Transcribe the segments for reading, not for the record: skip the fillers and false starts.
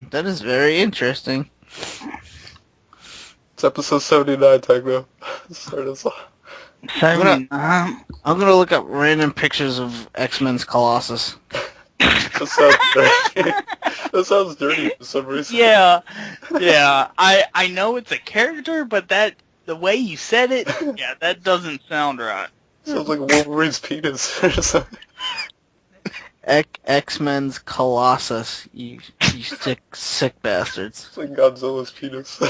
That is very interesting. It's episode 79, Techno. Start us off. I'm gonna look up random pictures of X-Men's Colossus. That sounds dirty. That sounds dirty for some reason. Yeah. I know it's a character, but the way you said it, yeah, that doesn't sound right. Sounds like Wolverine's penis or something. X-Men's Colossus, you sick bastards. It's like Godzilla's penis.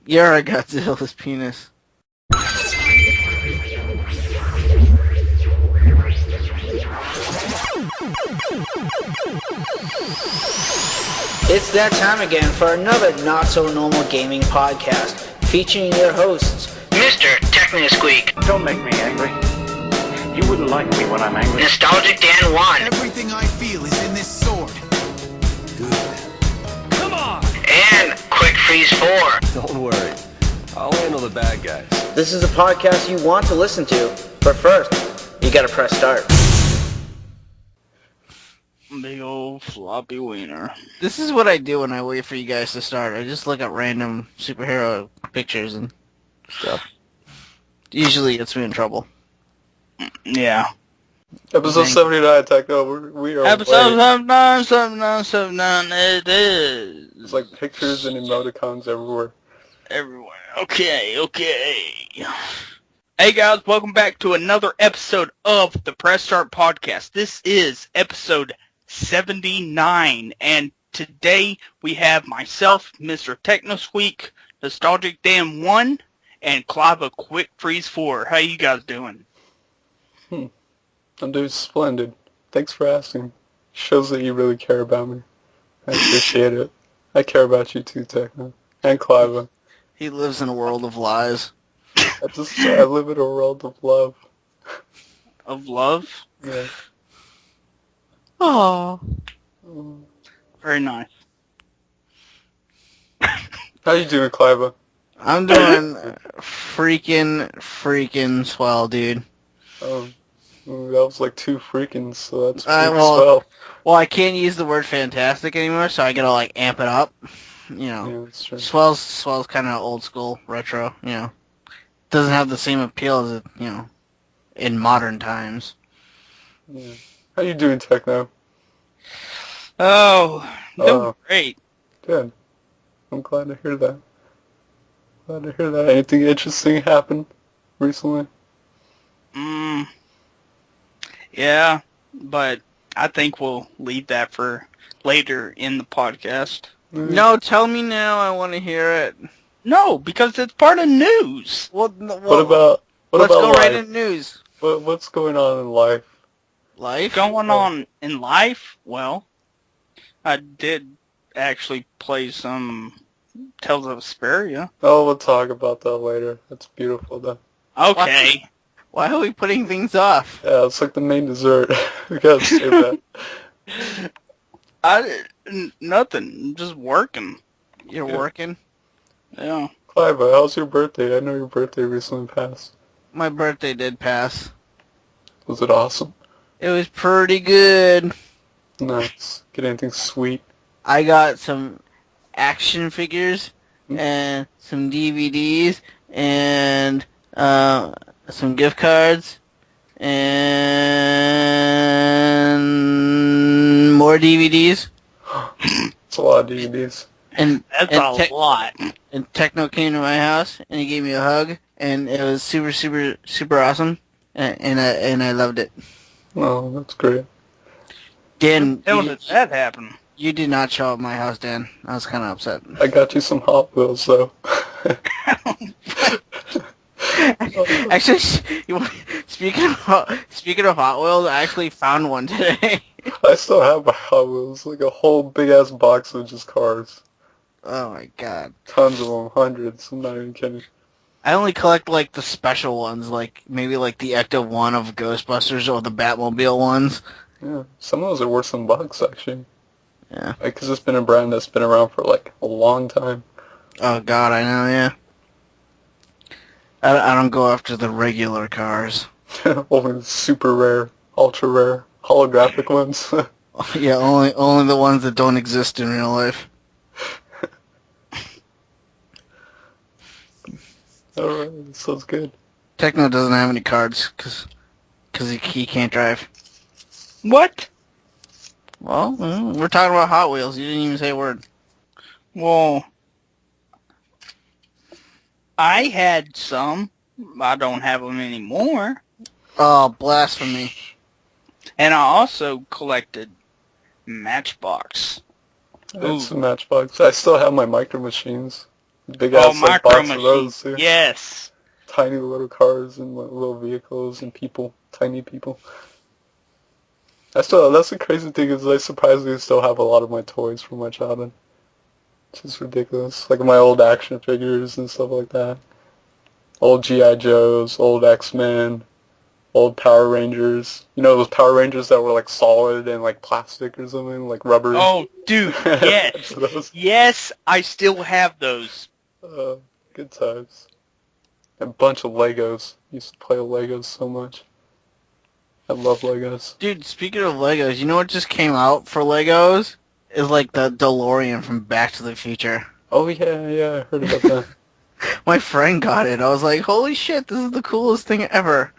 You're a Godzilla's penis. It's that time again for another not-so-normal gaming podcast, featuring your hosts, MrTechnoSqueek. Don't make me angry. You wouldn't like me when I'm angry. Nostalgic Dan 1. Everything I feel is in this sword. Good. Come on! And Quick Freeze 4. Don't worry. I'll handle the bad guys. This is a podcast you want to listen to, but first, you gotta press start. Big old floppy wiener. This is what I do when I wait for you guys to start. I just look at random superhero pictures and stuff. Usually gets me in trouble. Yeah. Episode 79, Techno. We are Episode late. 79, it is. It's like pictures and emoticons everywhere. Everywhere. Okay. Hey guys, welcome back to another episode of the Press Start Podcast. This is episode 79, and today we have myself, MrTechnoSqueek, Nostalgic Dan 1, and Cliva Quick Freeze 4. How you guys doing? I'm doing splendid. Thanks for asking. Shows that you really care about me. I appreciate it. I care about you too, Techno. And Cliva. He lives in a world of lies. I live in a world of love. Of love? Yeah. Oh. Very nice. How you doing, Cliva? I'm doing freaking swell, dude. That was like two freaking, so that's well, I can't use the word fantastic anymore, so I gotta like amp it up. You know, yeah, that's true. Swell's kind of old school, retro. You know, doesn't have the same appeal as it, in modern times. Yeah. How you doing, Techno? Oh, doing great. Good. I'm glad to hear that. Anything interesting happened recently? Yeah, but I think we'll leave that for later in the podcast. No, tell me now. I want to hear it. No, because it's part of news. What about let's go life? right into news. What's going on in life? Life? Going on in life? Well, I did actually play some Tales of Vesperia. Oh, we'll talk about that later. That's beautiful, though. Okay. Why are we putting things off? Yeah, it's like the main dessert. We gotta save that. Nothing. I'm just working. You're working? Yeah. Cliva, how's your birthday? I know your birthday recently passed. My birthday did pass. Was it awesome? It was pretty good. Nice. Get anything sweet? I got some action figures and some DVDs and some gift cards and more DVDs. It's a lot of DVDs. And That's a lot. And Techno came to my house and he gave me a hug and it was super awesome and I loved it. Oh, that's great. Dan, How did that happen? you did not show up at my house, Dan. I was kind of upset. I got you some Hot Wheels, though. Actually, speaking of Hot Wheels, I actually found one today. I still have my Hot Wheels, like a whole big-ass box of just cars. Oh my god. Tons of them, hundreds, I'm not even kidding. I only collect, like, the special ones, like, maybe, like, the Ecto 1 of Ghostbusters or the Batmobile ones. Yeah, some of those are worth some bucks, actually. Yeah. Because it's been a brand that's been around for, like, a long time. Oh god, I know, yeah. I don't go after the regular cars. Only the super rare, ultra rare, holographic ones. Yeah, only the ones that don't exist in real life. Alright, sounds good. Techno doesn't have any cards because he can't drive. What? Well, we're talking about Hot Wheels. You didn't even say a word. Well, I had some. I don't have them anymore. Oh, blasphemy. And I also collected Matchbox. I had some Matchbox. I still have my Micro Machines. Big Oh, ass like Micro box of those Machines. too. Yes. Tiny little cars and little vehicles and people. Tiny people. That's the crazy thing is I surprisingly still have a lot of my toys from my childhood. Which is ridiculous. Like my old action figures and stuff like that. Old G.I. Joes, old X-Men, old Power Rangers. You know those Power Rangers that were like solid and like plastic or something? Like rubber? Oh, dude, yes. Those. Yes, I still have those. Good times. A bunch of Legos. Used to play with Legos so much. I love Legos. Dude, speaking of Legos, you know what just came out for Legos? Is like the DeLorean from Back to the Future. Oh yeah, I heard about that. My friend got it. I was like, holy shit, this is the coolest thing ever.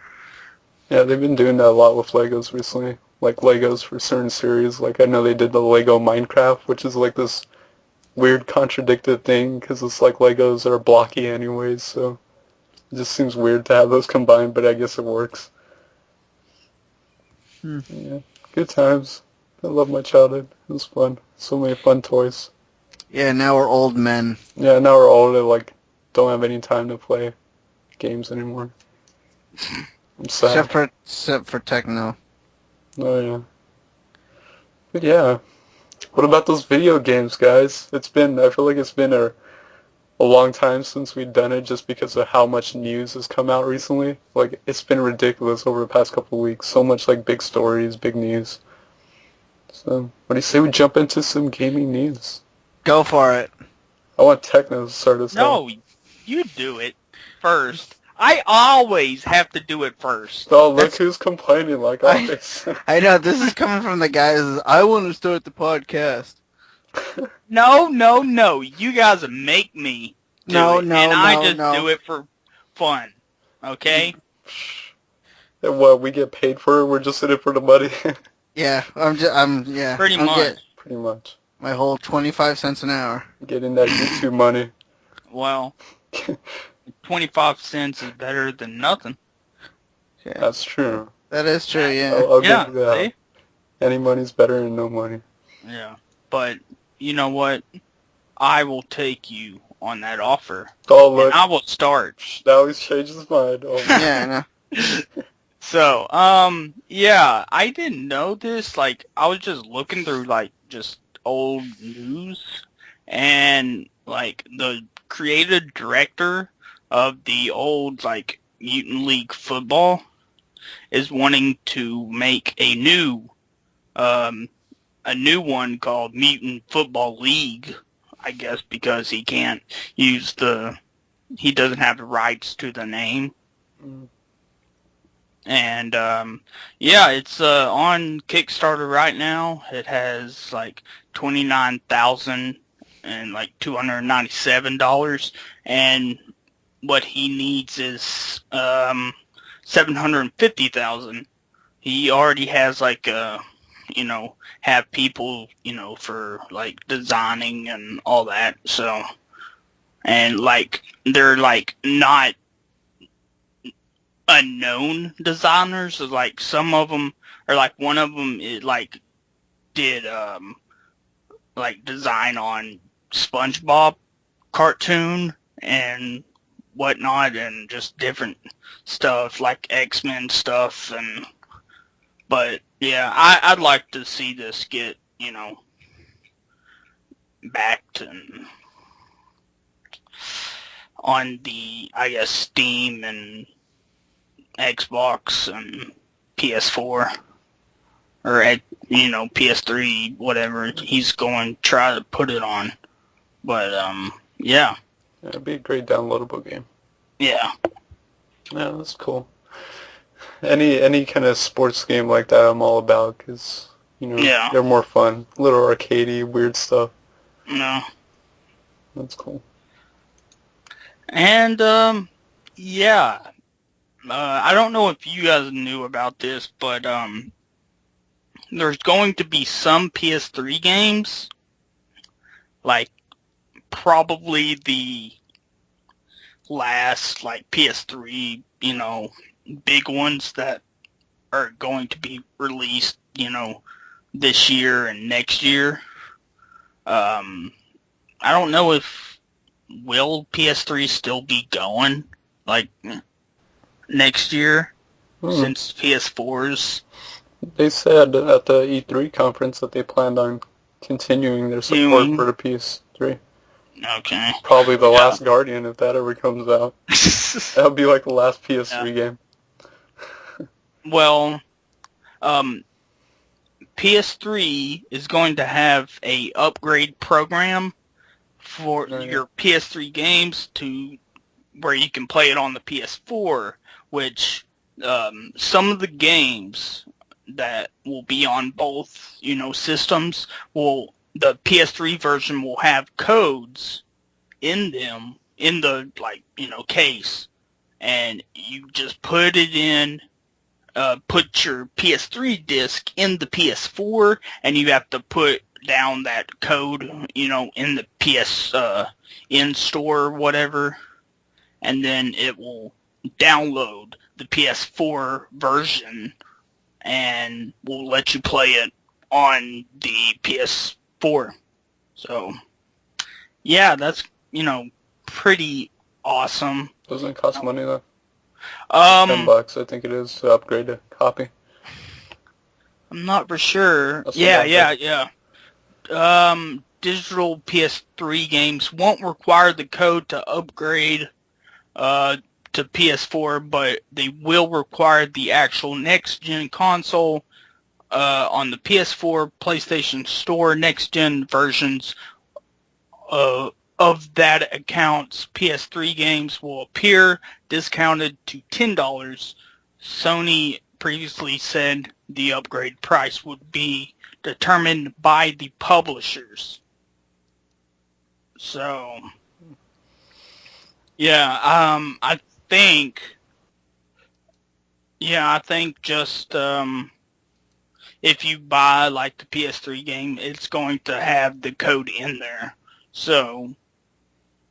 Yeah, they've been doing that a lot with Legos recently. Like Legos for certain series. Like I know they did the Lego Minecraft, which is like this weird contradicted thing because it's like Legos are blocky anyways, so it just seems weird to have those combined, but I guess it works. Yeah, good times. I love my childhood. It was fun. So many fun toys. Yeah, now we're old men. Yeah, now we're older, like, don't have any time to play games anymore. I'm sad. Except for Techno. Oh, yeah. But yeah. What about those video games, guys? I feel like it's been a long time since we've done it just because of how much news has come out recently. Like, it's been ridiculous over the past couple of weeks. So much, like, big stories, big news. So, what do you say we jump into some gaming news? Go for it. I want Techno to start us off. No, you do it first. I always have to do it first. Oh, look who's complaining like always. I know, this is coming from the guy that says, I want to start the podcast. No. You guys make me do it. And I just do it for fun. Okay? And what, we get paid for it? We're just in it for the money? Yeah, Pretty much. Pretty much. My whole 25 cents an hour. Getting that YouTube money. Well, 25 cents is better than nothing. Yeah. That's true. That is true, yeah. I'll Yeah, give you that. see? Any money's better than no money. Yeah. But, you know what? I will take you on that offer. Oh, look. And I will start. Now he's changed his mind. Oh, Yeah, I know. So, yeah, I didn't know this. Like, I was just looking through, like, just old news, and, like, the creative director of the old, like, Mutant League football is wanting to make a new one called Mutant Football League, I guess, because he can't use he doesn't have the rights to the name. And, yeah, it's on Kickstarter right now. It has, like, $29,000 and, like, $297. And what he needs is, $750,000. He already has, like, have people, for, like, designing and all that. So, and, like, they're, like, not unknown designers. Like some of them, or like one of them is like did like design on SpongeBob cartoon and whatnot, and just different stuff like X-Men stuff. And but yeah, I'd like to see this get backed and on the, I guess, Steam and Xbox and PS4 or at PS3, whatever he's going to try to put it on. But yeah, it'd be a great downloadable game. Yeah, that's cool. Any kind of sports game like that, I'm all about because they're more fun, little arcadey, weird stuff. No, that's cool. And Yeah. I don't know if you guys knew about this, but there's going to be some PS3 games, like probably the last like PS3, big ones that are going to be released, this year and next year. I don't know if will PS3 still be going like next year since PS4's. They said at the E3 conference that they planned on continuing their support for the PS3. Okay. Probably the last Guardian if that ever comes out. That would be like the last PS3 game. Well, PS3 is going to have a upgrade program for your PS3 games to where you can play it on the PS4, which some of the games that will be on both, systems the PS3 version will have codes in them in the case, and you just put it in. Put your PS3 disc in the PS4, and you have to put down that code, in the PS in store or whatever, and then it will download the PS4 version and will let you play it on the PS4. So, yeah, that's, pretty awesome. Doesn't it cost money though? $10, I think it is, to upgrade a copy. I'm not for sure. That's Yeah. Digital PS3 games won't require the code to upgrade to PS4, but they will require the actual next-gen console on the PS4, PlayStation Store, next-gen versions of that account's PS3 games will appear discounted to $10. Sony previously said the upgrade price would be determined by the publishers. So, yeah, I think just if you buy like the PS3 game, it's going to have the code in there. So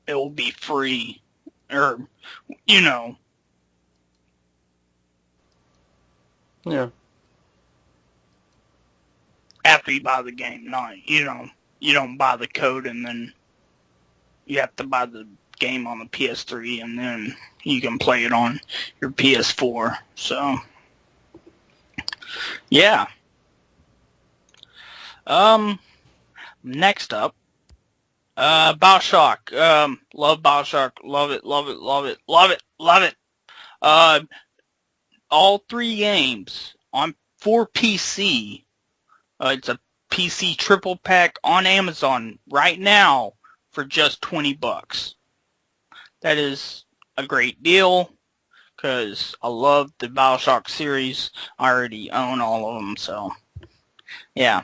it will be free, or Yeah. after you buy the game. Not you don't buy the code and then you have to buy the game on the PS3 and then you can play it on your PS4. So yeah. Next up, BioShock. Love BioShock. Love it. Love it. Love it. Love it. Love it. All three games for PC. It's a PC triple pack on Amazon right now for just $20. That is a great deal because I love the BioShock series. I already own all of them, so yeah.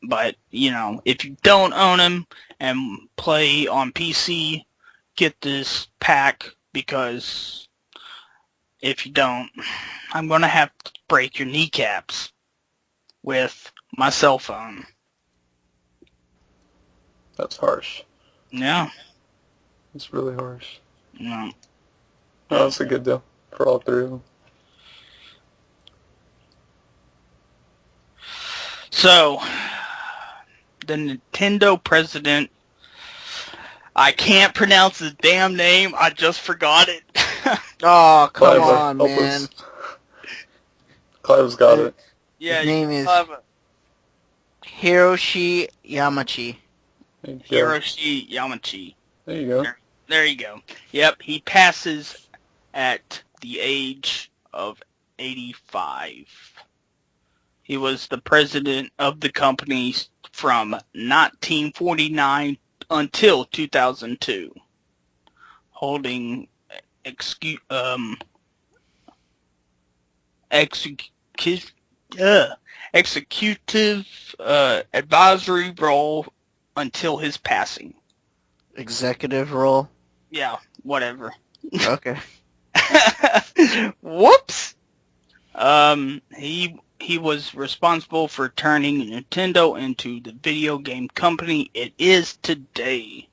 But, if you don't own them and play on PC, get this pack because if you don't, I'm going to have to break your kneecaps with my cell phone. That's harsh. Yeah. It's really harsh. No. No, that's a good deal for all three of them. So, the Nintendo president, I can't pronounce his damn name, I just forgot it. Oh, come Cliva, on, help man. us. Clive's got it. Yeah, His name is Cliva. Hiroshi Yamauchi. There you go. Hiroshi Yamauchi. There you go. There you go. Yep, he passes at the age of 85. He was the president of the company from 1949 until 2002, holding executive advisory role until his passing. Executive role. Yeah, whatever. Okay. Whoops. He was responsible for turning Nintendo into the video game company it is today,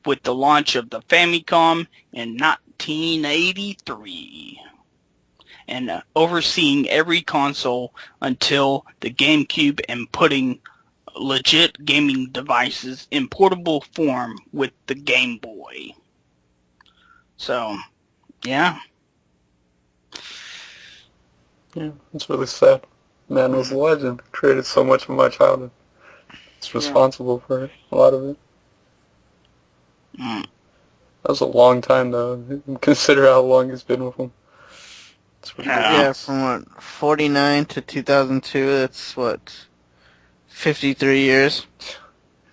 with the launch of the Famicom in 1983, and overseeing every console until the GameCube and putting legit gaming devices in portable form with the Game Boy. So, yeah. Yeah, it's really sad. Man was a legend. Created so much of my childhood. It's responsible for a lot of it. Mm. That was a long time, though. Consider how long he's been with them. It's ridiculous. Yeah, from what, 49 to 2002, that's what, 53 years?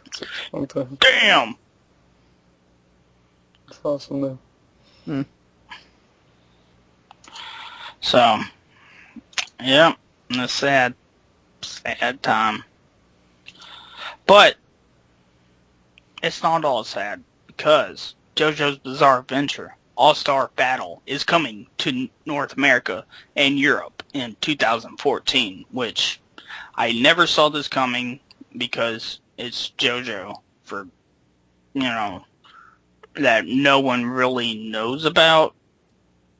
It's a long time. Damn! It's awesome, though. So, yeah, a sad time. But, it's not all sad, because JoJo's Bizarre Adventure All-Star Battle is coming to North America and Europe in 2014, which I never saw this coming because it's JoJo for, that no one really knows about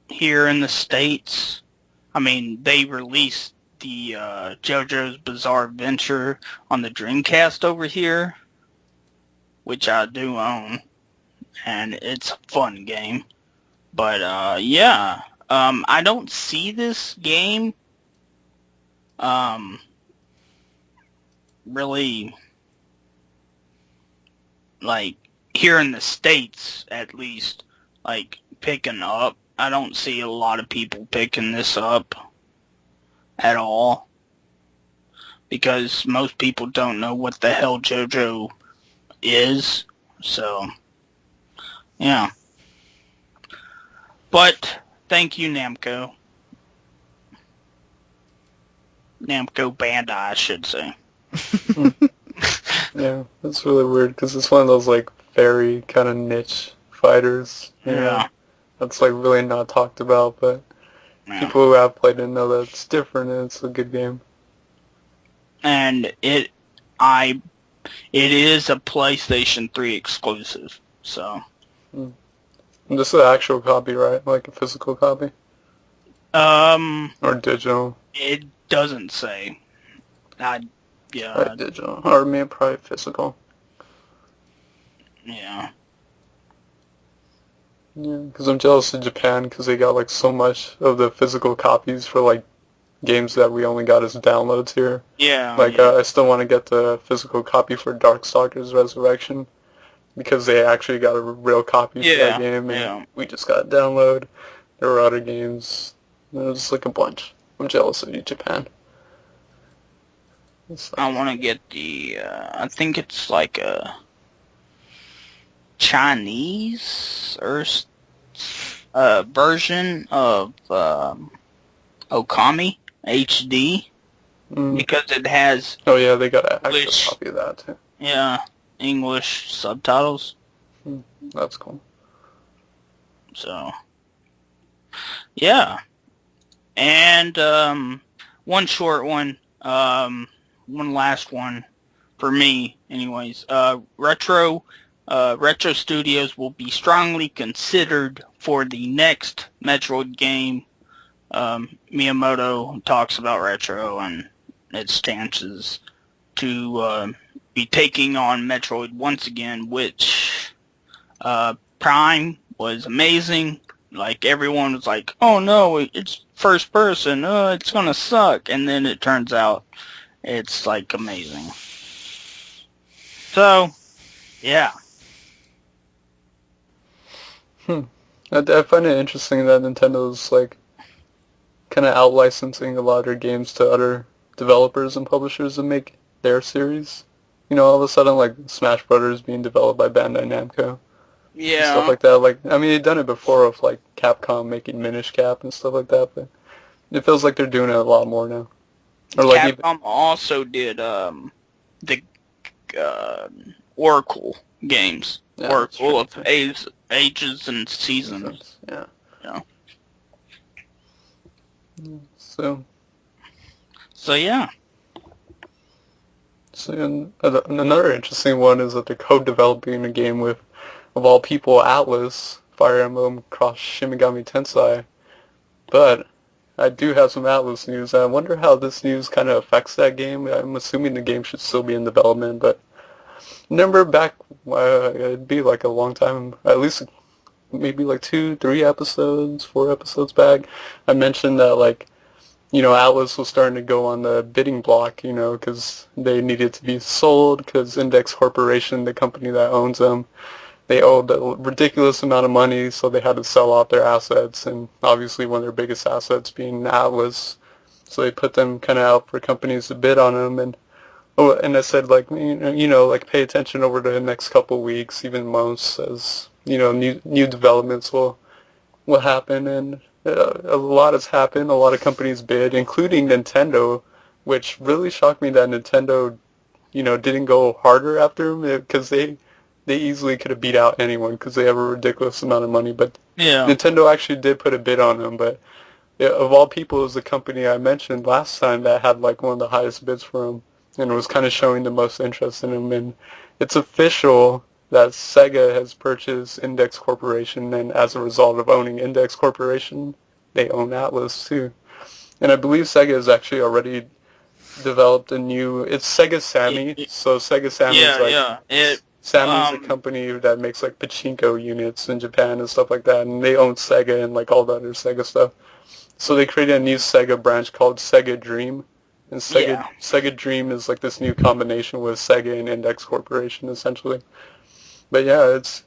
here in the States. I mean, they released the JoJo's Bizarre Adventure on the Dreamcast over here, which I do own, and it's a fun game. But, I don't see this game, really, like, here in the States, at least, like, picking up. I don't see a lot of people picking this up at all, because most people don't know what the hell JoJo is, so, yeah. But, thank you, Namco. Namco Bandai, I should say. Yeah, that's really weird, because it's one of those, like, very kind of niche fighters. Yeah. That's, like, really not talked about, but people who have played it know that it's different and it's a good game. And it is a PlayStation 3 exclusive, so. And this is an actual copy, right? Like a physical copy? Or digital? It doesn't say. Right, digital. Or maybe probably physical. Yeah. Yeah, because I'm jealous of Japan because they got like so much of the physical copies for like games that we only got as downloads here. Yeah. Like I still want to get the physical copy for Darkstalkers Resurrection because they actually got a real copy for that game and we just got a download. There were other games. There was like a bunch. I'm jealous of you, Japan. I want to get the, I think it's like a Chinese or version of Okami HD because it has they got an actual copy of that too. Yeah, English subtitles. That's cool. So, yeah. And one short one, one last one for me anyways. Retro Studios will be strongly considered for the next Metroid game. Miyamoto talks about Retro and its chances to be taking on Metroid once again, which Prime was amazing. Like, everyone was like, oh no, it's first person, it's gonna suck. And then it turns out it's, like, amazing. So, yeah. I find it interesting that Nintendo's, like, kind of out-licensing a lot of their games to other developers and publishers to make their series. You know, all of a sudden, like, Smash Brothers being developed by Bandai Namco. Yeah. And stuff like that. Like, I mean, they've done it before with, like, Capcom making Minish Cap and stuff like that, but it feels like they're doing it a lot more now. Or like Capcom also did the Oracle games. Yeah, Oracle of Ages and Seasons. Yeah. So, yeah. and another interesting one is that they're co-developing a game with, of all people, Atlas, Fire Emblem Cross Shin Megami Tensei. But I do have some Atlas news. I wonder how this news kind of affects that game. I'm assuming the game should still be in development, but remember back, it'd be like a long time, at least maybe like 4 episodes back, I mentioned that like, Atlas was starting to go on the bidding block, because they needed to be sold because Index Corporation, the company that owns them, they owed a ridiculous amount of money, so they had to sell off their assets, and obviously one of their biggest assets being Atlas, so they put them kind of out for companies to bid on them, and I said like, like pay attention over the next couple of weeks, even months, as new developments will happen, and a lot has happened. A lot of companies bid, including Nintendo, which really shocked me that Nintendo, didn't go harder after them, because they easily could have beat out anyone because they have a ridiculous amount of money. But Yeah. Nintendo actually did put a bid on them. But of all people, it was the company I mentioned last time that had like one of the highest bids for them, and was kind of showing the most interest in them. And it's official that Sega has purchased Index Corporation, and as a result of owning Index Corporation, they own Atlas too. And I believe Sega has actually already developed it's Sega Sammy. So Sega Sammy's like, Yeah. Sammy's a company that makes like pachinko units in Japan and stuff like that, and they own Sega and like all the other Sega stuff. So they created a new Sega branch called Sega Dream, and Sega Dream is like this new combination with Sega and Index Corporation essentially. But yeah, it's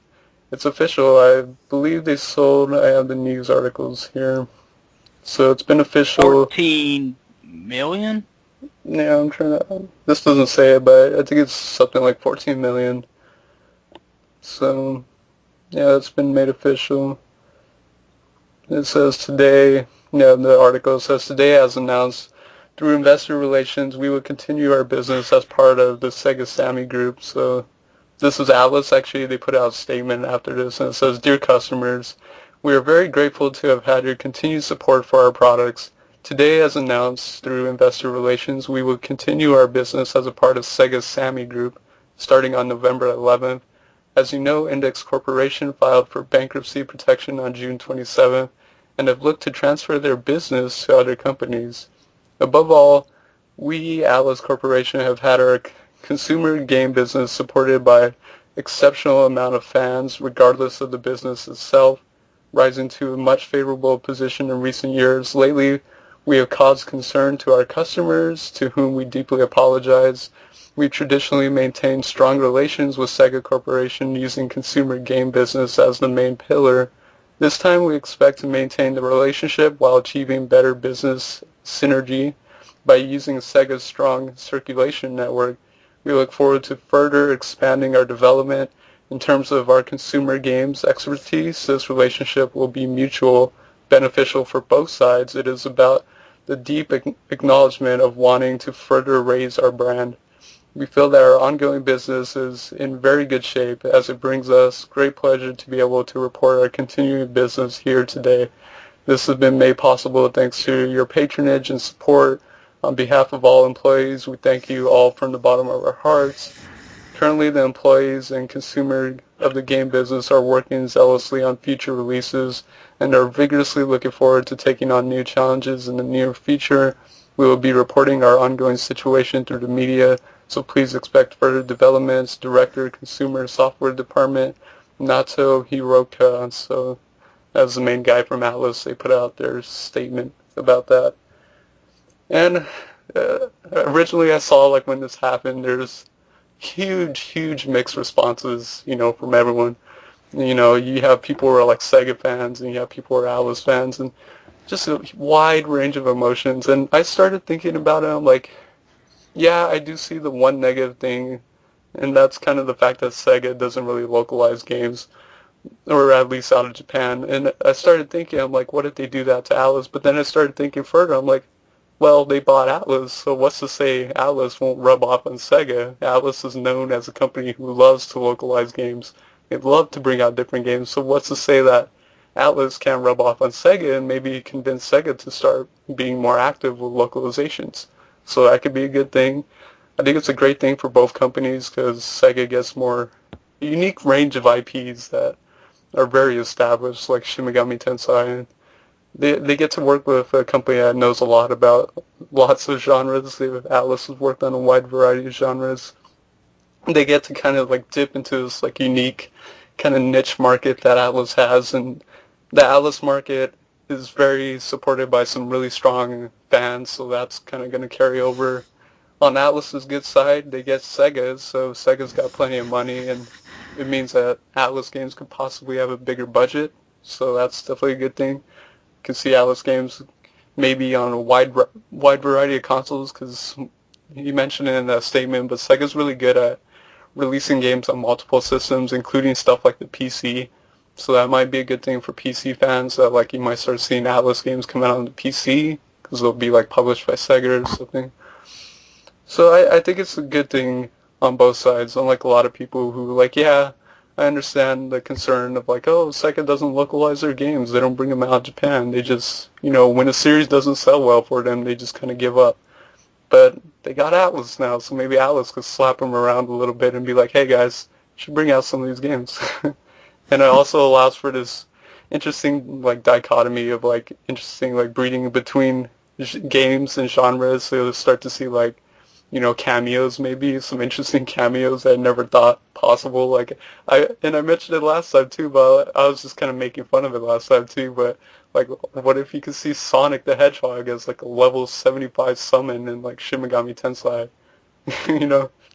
official. I believe they sold. I have the news articles here, so it's been official. 14 million. Yeah, I'm trying to. This doesn't say it, but I think it's something like 14 million. So yeah, it's been made official. It says today. Yeah, the article says today, as announced through investor relations, we will continue our business as part of the Sega Sammy Group. So this is Atlas, actually. They put out a statement after this, and it says, "Dear customers, we are very grateful to have had your continued support for our products. Today, as announced through investor relations, we will continue our business as a part of Sega's Sammy Group starting on November 11th. As you know, Index Corporation filed for bankruptcy protection on June 27th and have looked to transfer their business to other companies. Above all, we, Atlas Corporation, have had our consumer game business supported by exceptional amount of fans, regardless of the business itself, rising to a much favorable position in recent years. Lately, we have caused concern to our customers, to whom we deeply apologize. We traditionally maintain strong relations with Sega Corporation, using consumer game business as the main pillar. This time we expect to maintain the relationship while achieving better business synergy by using Sega's strong circulation network. We look forward to further expanding our development. In terms of our consumer games expertise, this relationship will be mutual, beneficial for both sides. It is about the deep acknowledgement of wanting to further raise our brand. We feel that our ongoing business is in very good shape, as it brings us great pleasure to be able to report our continuing business here today. This has been made possible thanks to your patronage and support. On behalf of all employees, we thank you all from the bottom of our hearts. Currently, the employees and consumer of the game business are working zealously on future releases and are vigorously looking forward to taking on new challenges in the near future. We will be reporting our ongoing situation through the media, so please expect further developments. Director, Consumer Software Department, Nato Hiroka. So that's the main guy from Atlas. They put out their statement about that. And originally I saw, like, when this happened, there's huge mixed responses, from everyone. You have people who are like Sega fans, and you have people who are Atlas fans, and just a wide range of emotions. And I started thinking about it. I'm like, yeah, I do see the one negative thing, and that's kind of the fact that Sega doesn't really localize games, or at least out of Japan. And I started thinking, I'm like, what if they do that to Atlas? But then I started thinking further. I'm like, well, they bought Atlas, so what's to say Atlas won't rub off on Sega? Atlas is known as a company who loves to localize games. They love to bring out different games, so what's to say that Atlas can rub off on Sega and maybe convince Sega to start being more active with localizations. So that could be a good thing. I think it's a great thing for both companies because Sega gets more unique range of IPs that are very established, like Shin Megami Tensei. And they get to work with a company that knows a lot about lots of genres. Atlas has worked on a wide variety of genres. They get to kind of like dip into this like unique kind of niche market that Atlas has, and the Atlas market is very supported by some really strong fans, so that's kind of going to carry over. On Atlas's good side, they get Sega, so Sega's got plenty of money, and it means that Atlas games could possibly have a bigger budget, so that's definitely a good thing. You can see Atlas games maybe on a wide variety of consoles, because you mentioned it in that statement, but Sega's really good at releasing games on multiple systems, including stuff like the PC. So that might be a good thing for PC fans, that like you might start seeing Atlas games come out on the PC, because they'll be like published by Sega or something. So I think it's a good thing on both sides, unlike a lot of people who like, yeah, I understand the concern of like, oh, Sega doesn't localize their games, they don't bring them out in Japan, they just, when a series doesn't sell well for them, they just kind of give up. But they got Atlas now, so maybe Atlas could slap them around a little bit and be like, hey guys, you should bring out some of these games. And it also allows for this interesting like dichotomy of like interesting like breeding between games and genres, so you'll start to see like cameos, maybe some interesting cameos that I never thought possible. Like I mentioned it last time too, but I was just kind of making fun of it last time too. But like, what if you could see Sonic the Hedgehog as like a level 75 summon in like Shin Megami Tensei?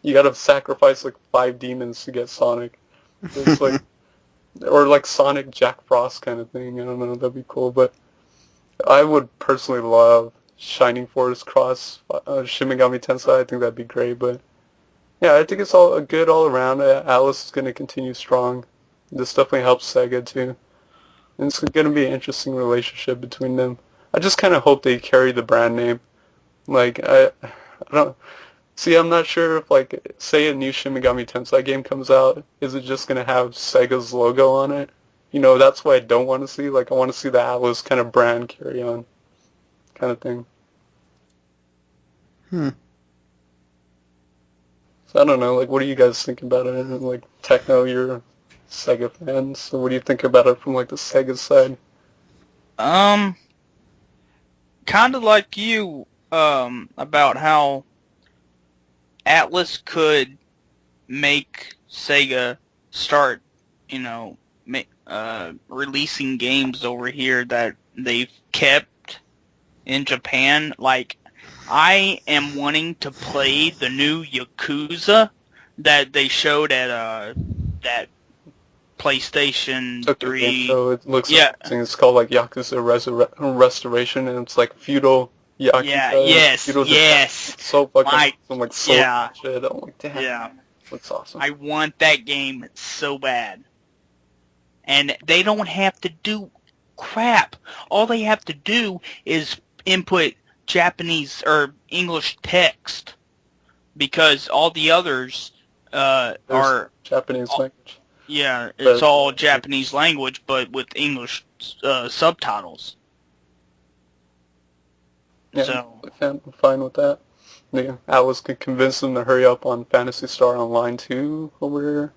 You gotta sacrifice like 5 demons to get Sonic. It's like, or like Sonic Jack Frost kind of thing. I don't know, that'd be cool. But I would personally love Shining Force Cross Shin Megami Tensei. I think that'd be great. But yeah, I think it's all good all around. Atlas is going to continue strong. This definitely helps Sega too. And it's going to be an interesting relationship between them. I just kind of hope they carry the brand name. Like, I don't... See, I'm not sure if, like, say a new Shin Megami Tensei game comes out, is it just going to have Sega's logo on it? That's what I don't want to see. Like, I want to see the Atlas kind of brand carry on. Kind of thing. So I don't know, like, what do you guys think about it? Like, Techno, you're a Sega fan, so what do you think about it from, like, the Sega side? Kind of like you, about how Atlas could make Sega start, releasing games over here that they've kept in Japan. Like, I am wanting to play the new Yakuza that they showed at that PlayStation 3. So it looks interesting. It's called like Yakuza Restoration, and it's like feudal Yakuza. Yes. It's so fucking awesome, like sword yeah. shit. I'm like, damn. Yeah. Looks awesome. I want that game so bad. And they don't have to do crap. All they have to do is input Japanese or English text, because all the others are Japanese language. Yeah, it's all Japanese language, but with English subtitles. Yeah, so I'm fine with that. Yeah, Atlas could convince them to hurry up on Phantasy Star Online 2 over here.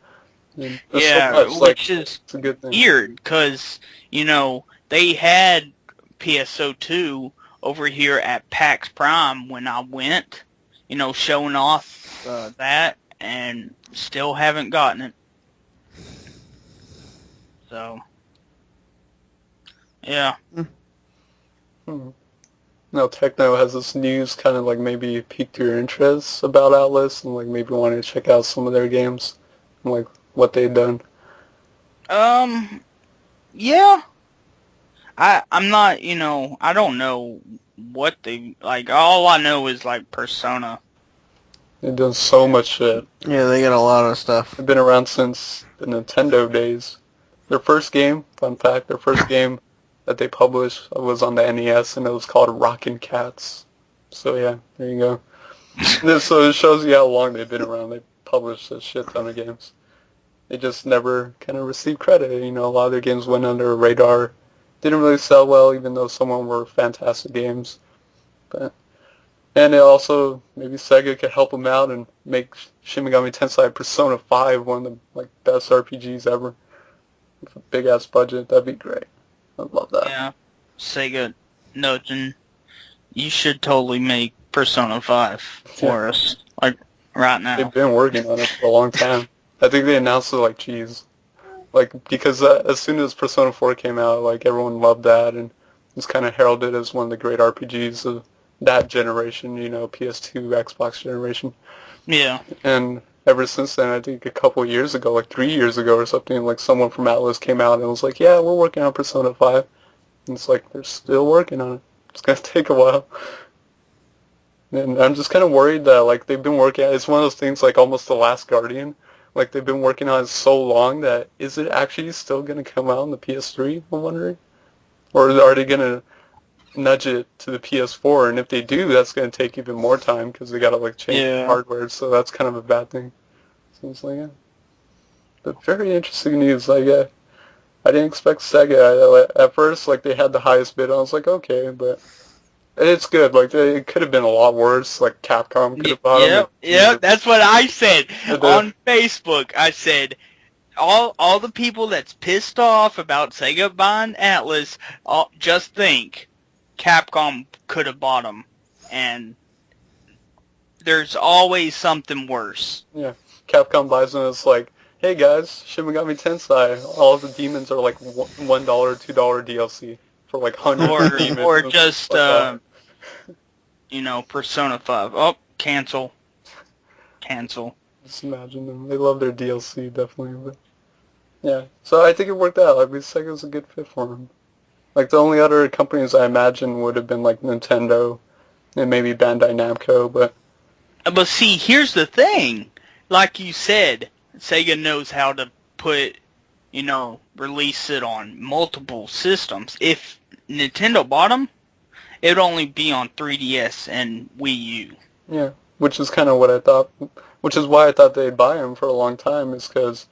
Yeah, so which is it's a good thing. Weird, because, they had PSO2 over here at PAX Prime when I went, showing off that, and still haven't gotten it. So, yeah. Now Techno has this news kind of like maybe piqued your interest about Atlas, and like maybe wanted to check out some of their games and like what they've done. Yeah. I'm not, I don't know what they, like, all I know is, like, Persona. They've done so much shit. Yeah, they got a lot of stuff. They've been around since the Nintendo days. Their first game, fun fact, that they published was on the NES, and it was called Rockin' Cats. So yeah, there you go. So it shows you how long they've been around. They published a shit ton of games. they just never kind of received credit. You know, a lot of their games went under the radar, didn't really sell well, even though some of them were fantastic games. But and it also, maybe Sega could help them out and make Shin Megami Tensei Persona 5 one of the like best RPGs ever. With a big-ass budget, that'd be great. I'd love that. Yeah. Sega, Nojin, you should totally make Persona 5 for us, like, right now. They've been working on it for a long time. I think they announced it like cheese. Like, because as soon as Persona 4 came out, like, everyone loved that, and it was kind of heralded as one of the great RPGs of that generation, you know, PS2, Xbox generation. Yeah. And ever since then, I think a couple years ago, like 3 years ago or something, like someone from Atlas came out and was like, yeah, we're working on Persona 5. And it's like, they're still working on it. It's going to take a while. And I'm just kind of worried that, like, they've been working on it. It's one of those things, like, almost The Last Guardian. Like, they've been working on it so long that is it actually still going to come out on the PS3, I'm wondering? Or are they going to nudge it to the PS4? And if they do, that's going to take even more time because they got to, like, change the hardware. So that's kind of a bad thing. Seems like, yeah. But very interesting news. Like, I didn't expect Sega. At first, like, they had the highest bid. I was like, okay, but it's good. Like, it could have been a lot worse. Like, Capcom could have bought them. Yeah, that's what I said on Facebook. I said, all the people that's pissed off about Sega buying Atlas, just think, Capcom could have bought them. And there's always something worse. Yeah, Capcom buys them. It's like, hey guys, Shin Megami Tensei. All of the demons are like $1, $2 DLC for like hundreds of demons. Or just, you know, Persona 5. Oh, cancel. Just imagine them. They love their DLC, definitely. But yeah, so I think it worked out. I mean, Sega's a good fit for them. Like, the only other companies I imagine would have been like Nintendo and maybe Bandai Namco, but see, here's the thing. Like you said, Sega knows how to put, you know, release it on multiple systems. If Nintendo bought them, it would only be on 3DS and Wii U. Yeah, which is kind of what I thought, which is why I thought they'd buy them for a long time, is because,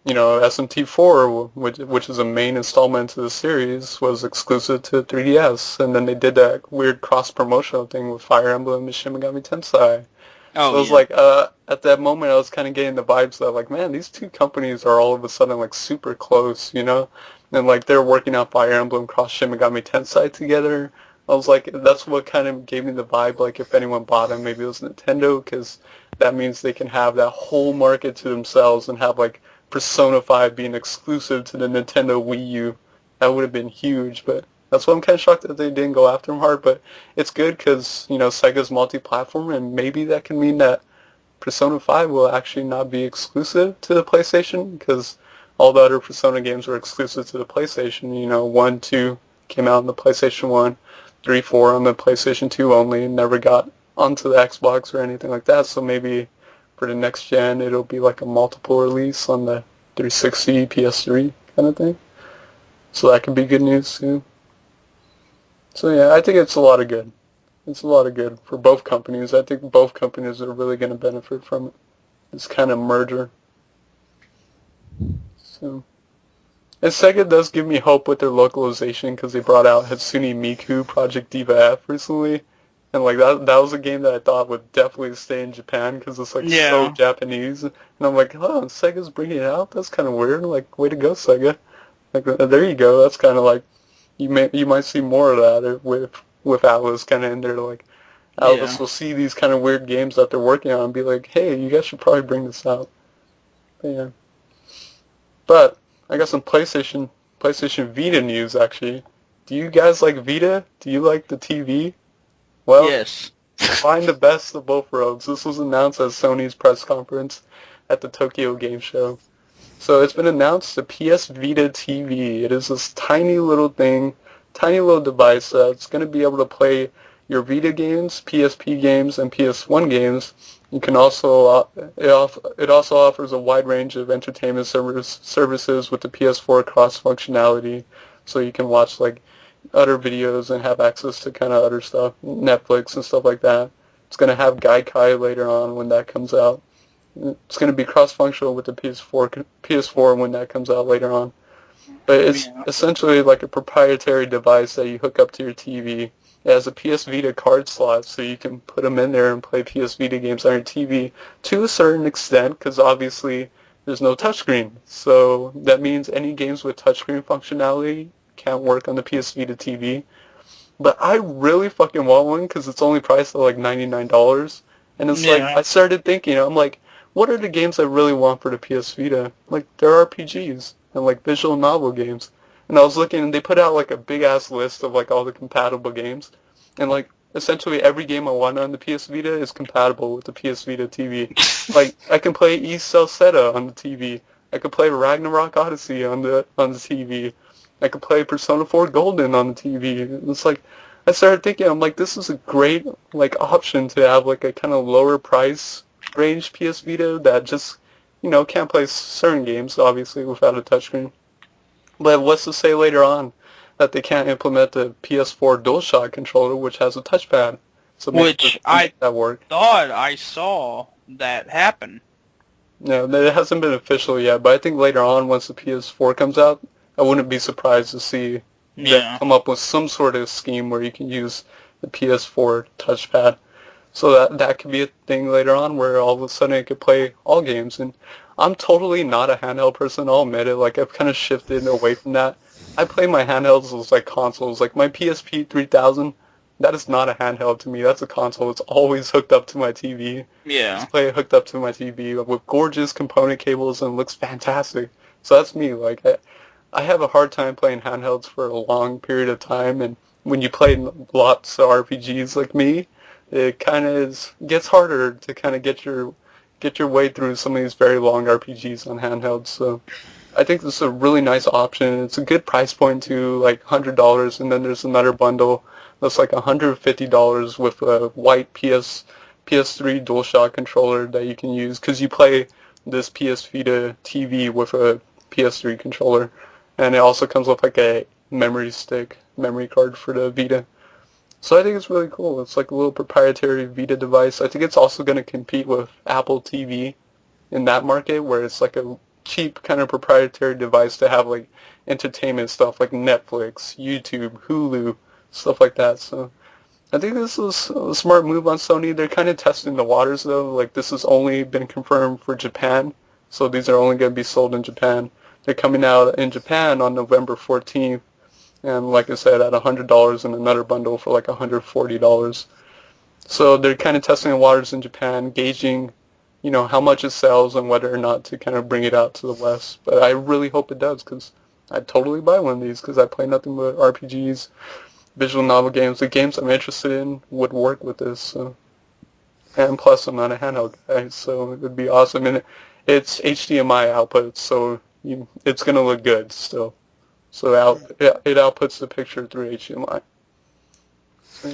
you know, SMT4, which is a main installment to the series, was exclusive to 3DS, and then they did that weird cross-promotional thing with Fire Emblem and Shin Megami Tensei. So it was like, at that moment, I was kind of getting the vibes that, like, man, these two companies are all of a sudden, like, super close, you know? And, like, they're working on Fire Emblem cross Shin Megami Tensei together. I was like, that's what kind of gave me the vibe, like, if anyone bought them, maybe it was Nintendo, because that means they can have that whole market to themselves and have, like, Persona 5 being exclusive to the Nintendo Wii U. That would have been huge, but that's why I'm kind of shocked that they didn't go after them hard, but it's good because, you know, Sega's multi-platform, and maybe that can mean that Persona 5 will actually not be exclusive to the PlayStation, because all the other Persona games were exclusive to the PlayStation. You know, 1, 2 came out on the PlayStation 1, 3, 4 on the PlayStation 2 only, and never got onto the Xbox or anything like that, so maybe for the next gen it'll be like a multiple release on the 360, PS3 kind of thing. So that could be good news too. So yeah, I think it's a lot of good. It's a lot of good for both companies. I think both companies are really going to benefit from it. This kind of merger. So, and Sega does give me hope with their localization because they brought out Hatsune Miku Project Diva F recently. And like that was a game that I thought would definitely stay in Japan because it's like so Japanese. And I'm like, oh, Sega's bringing it out? That's kind of weird. Like, way to go, Sega. Like, there you go. That's kind of like, you might see more of that with Atlas kind of in there. Like, Atlas will see these kind of weird games that they're working on and be like, hey, you guys should probably bring this out. But yeah. But I got some PlayStation Vita news, actually. Do you guys like Vita? Do you like the TV? Well, yes. Find the best of both worlds. This was announced at Sony's press conference at the Tokyo Game Show. So it's been announced, the PS Vita TV. It is this tiny little thing, tiny little device that's going to be able to play your Vita games, PSP games, and PS1 games. You can also, it also offers a wide range of entertainment services with the PS4 cross functionality. So you can watch like other videos and have access to kind of other stuff, Netflix and stuff like that. It's going to have Gaikai later on when that comes out. It's going to be cross-functional with the PS4 when that comes out later on. But it's essentially like a proprietary device that you hook up to your TV. It has a PS Vita card slot, so you can put them in there and play PS Vita games on your TV to a certain extent, because obviously there's no touchscreen. So that means any games with touchscreen functionality can't work on the PS Vita TV. But I really fucking want one because it's only priced at like $99. And it's like, I started thinking, I'm like, what are the games I really want for the PS Vita? Like, they're RPGs and like visual novel games. And I was looking, and they put out like a big ass list of like all the compatible games. And like, essentially every game I want on the PS Vita is compatible with the PS Vita TV. Like, I can play East Celceta on the TV. I could play Ragnarok Odyssey on the TV. I could play Persona 4 Golden on the TV. It's like, I started thinking, I'm like, this is a great like option to have like a kind of lower price range PS Vita that just, can't play certain games obviously without a touchscreen. But what's to say later on that they can't implement the PS4 DualShock controller, which has a touchpad? So which I that work. thought I saw that happen. No, it hasn't been official yet, but I think later on, once the PS4 comes out, I wouldn't be surprised to see them come up with some sort of scheme where you can use the PS4 touchpad. So that could be a thing later on where all of a sudden it could play all games. And I'm totally not a handheld person, I'll admit it. Like, I've kind of shifted away from that. I play my handhelds as like consoles. Like my PSP 3000, that is not a handheld to me. That's a console. It's always hooked up to my TV. Yeah. Just play it hooked up to my TV with gorgeous component cables and looks fantastic. So that's me. Like, I have a hard time playing handhelds for a long period of time, and when you play lots of RPGs like me, it kind of gets harder to kind of get your way through some of these very long RPGs on handhelds. So I think this is a really nice option. It's a good price point too, like $100, and then there's another bundle that's like $150 with a white PS3 DualShock controller that you can use because you play this PS Vita TV with a PS3 controller. And it also comes with like a memory card for the Vita. So I think it's really cool. It's like a little proprietary Vita device. I think it's also going to compete with Apple TV in that market where it's like a cheap kind of proprietary device to have like entertainment stuff like Netflix, YouTube, Hulu, stuff like that. So I think this is a smart move on Sony. They're kind of testing the waters though. Like this has only been confirmed for Japan. So these are only going to be sold in Japan. They're coming out in Japan on November 14th, and like I said, at $100 and another bundle for like $140. So they're kind of testing the waters in Japan, gauging, how much it sells and whether or not to kind of bring it out to the West. But I really hope it does, because I'd totally buy one of these, because I play nothing but RPGs, visual novel games. The games I'm interested in would work with this. So. And plus, I'm not a handheld guy, so it would be awesome. And it's HDMI output, so it's going to look good still. So it outputs the picture through HDMI. So,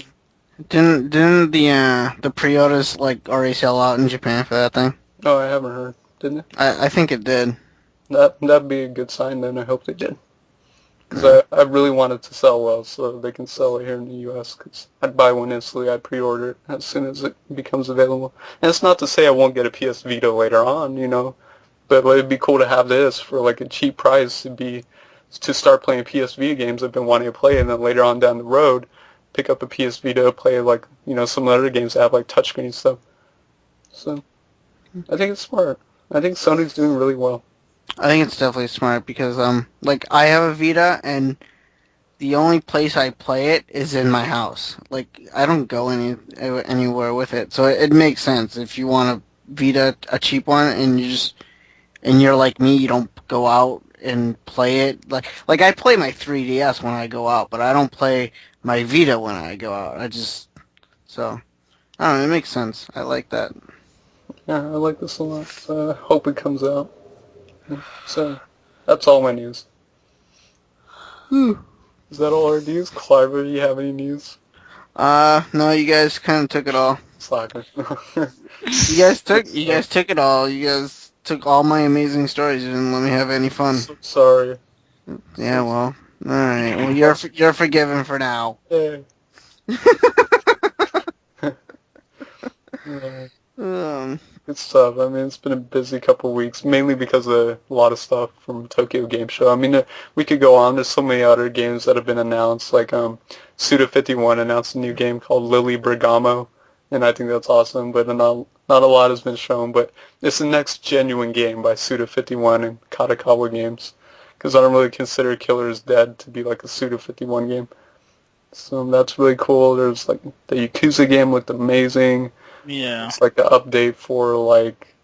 Didn't the pre-orders like already sell out in Japan for that thing? oh, I haven't heard. Didn't it? I think it did. That'd be a good sign then. I hope they did. Because I really want it to sell well so they can sell it here in the U.S. Because I'd buy one instantly. I'd pre-order it as soon as it becomes available. And it's not to say I won't get a PS Vita later on, But it'd be cool to have this for like a cheap price to start playing PS Vita games I've been wanting to play, and then later on down the road, pick up a PS Vita, play like, some other games that have like touchscreen stuff. So, I think it's smart. I think Sony's doing really well. I think it's definitely smart because like I have a Vita and the only place I play it is in my house. Like I don't go anywhere with it, so it makes sense if you want a Vita, a cheap one, and you're like me, you don't go out and play it. Like I play my 3DS when I go out, but I don't play my Vita when I go out. I don't know, it makes sense. I like that. Yeah, I like this a lot. So I hope it comes out. So, that's all my news. Is that all our news? Cliva, do you have any news? No, you guys kind of took it all. Slacker. You guys took it all. You guys took all my amazing stories. You didn't let me have any fun. Sorry. Yeah, well, alright. Well, you're forgiven for now. Hey. Good stuff. I mean, it's been a busy couple of weeks, mainly because of a lot of stuff from Tokyo Game Show. I mean, we could go on. There's so many other games that have been announced, like Suda51 announced a new game called Lily Bergamo, and I think that's awesome, but not a lot has been shown, but it's the next genuine game by Suda51 and Katakawa Games, because I don't really consider Killer is Dead to be like a Suda51 game. So that's really cool. There's like the Yakuza game looked amazing. Yeah. It's like an update for like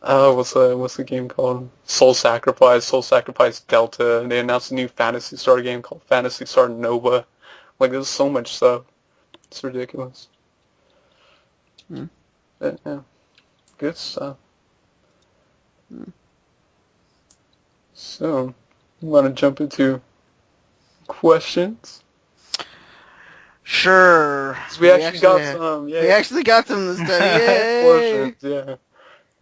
what's the game called? Soul Sacrifice Delta. And they announced a new Phantasy Star game called Phantasy Star Nova. Like there's so much stuff. It's ridiculous. But, yeah, good stuff. So, you want to jump into questions? Sure. We actually got some. Yeah. We actually got some this time. Yay! Questions, yeah.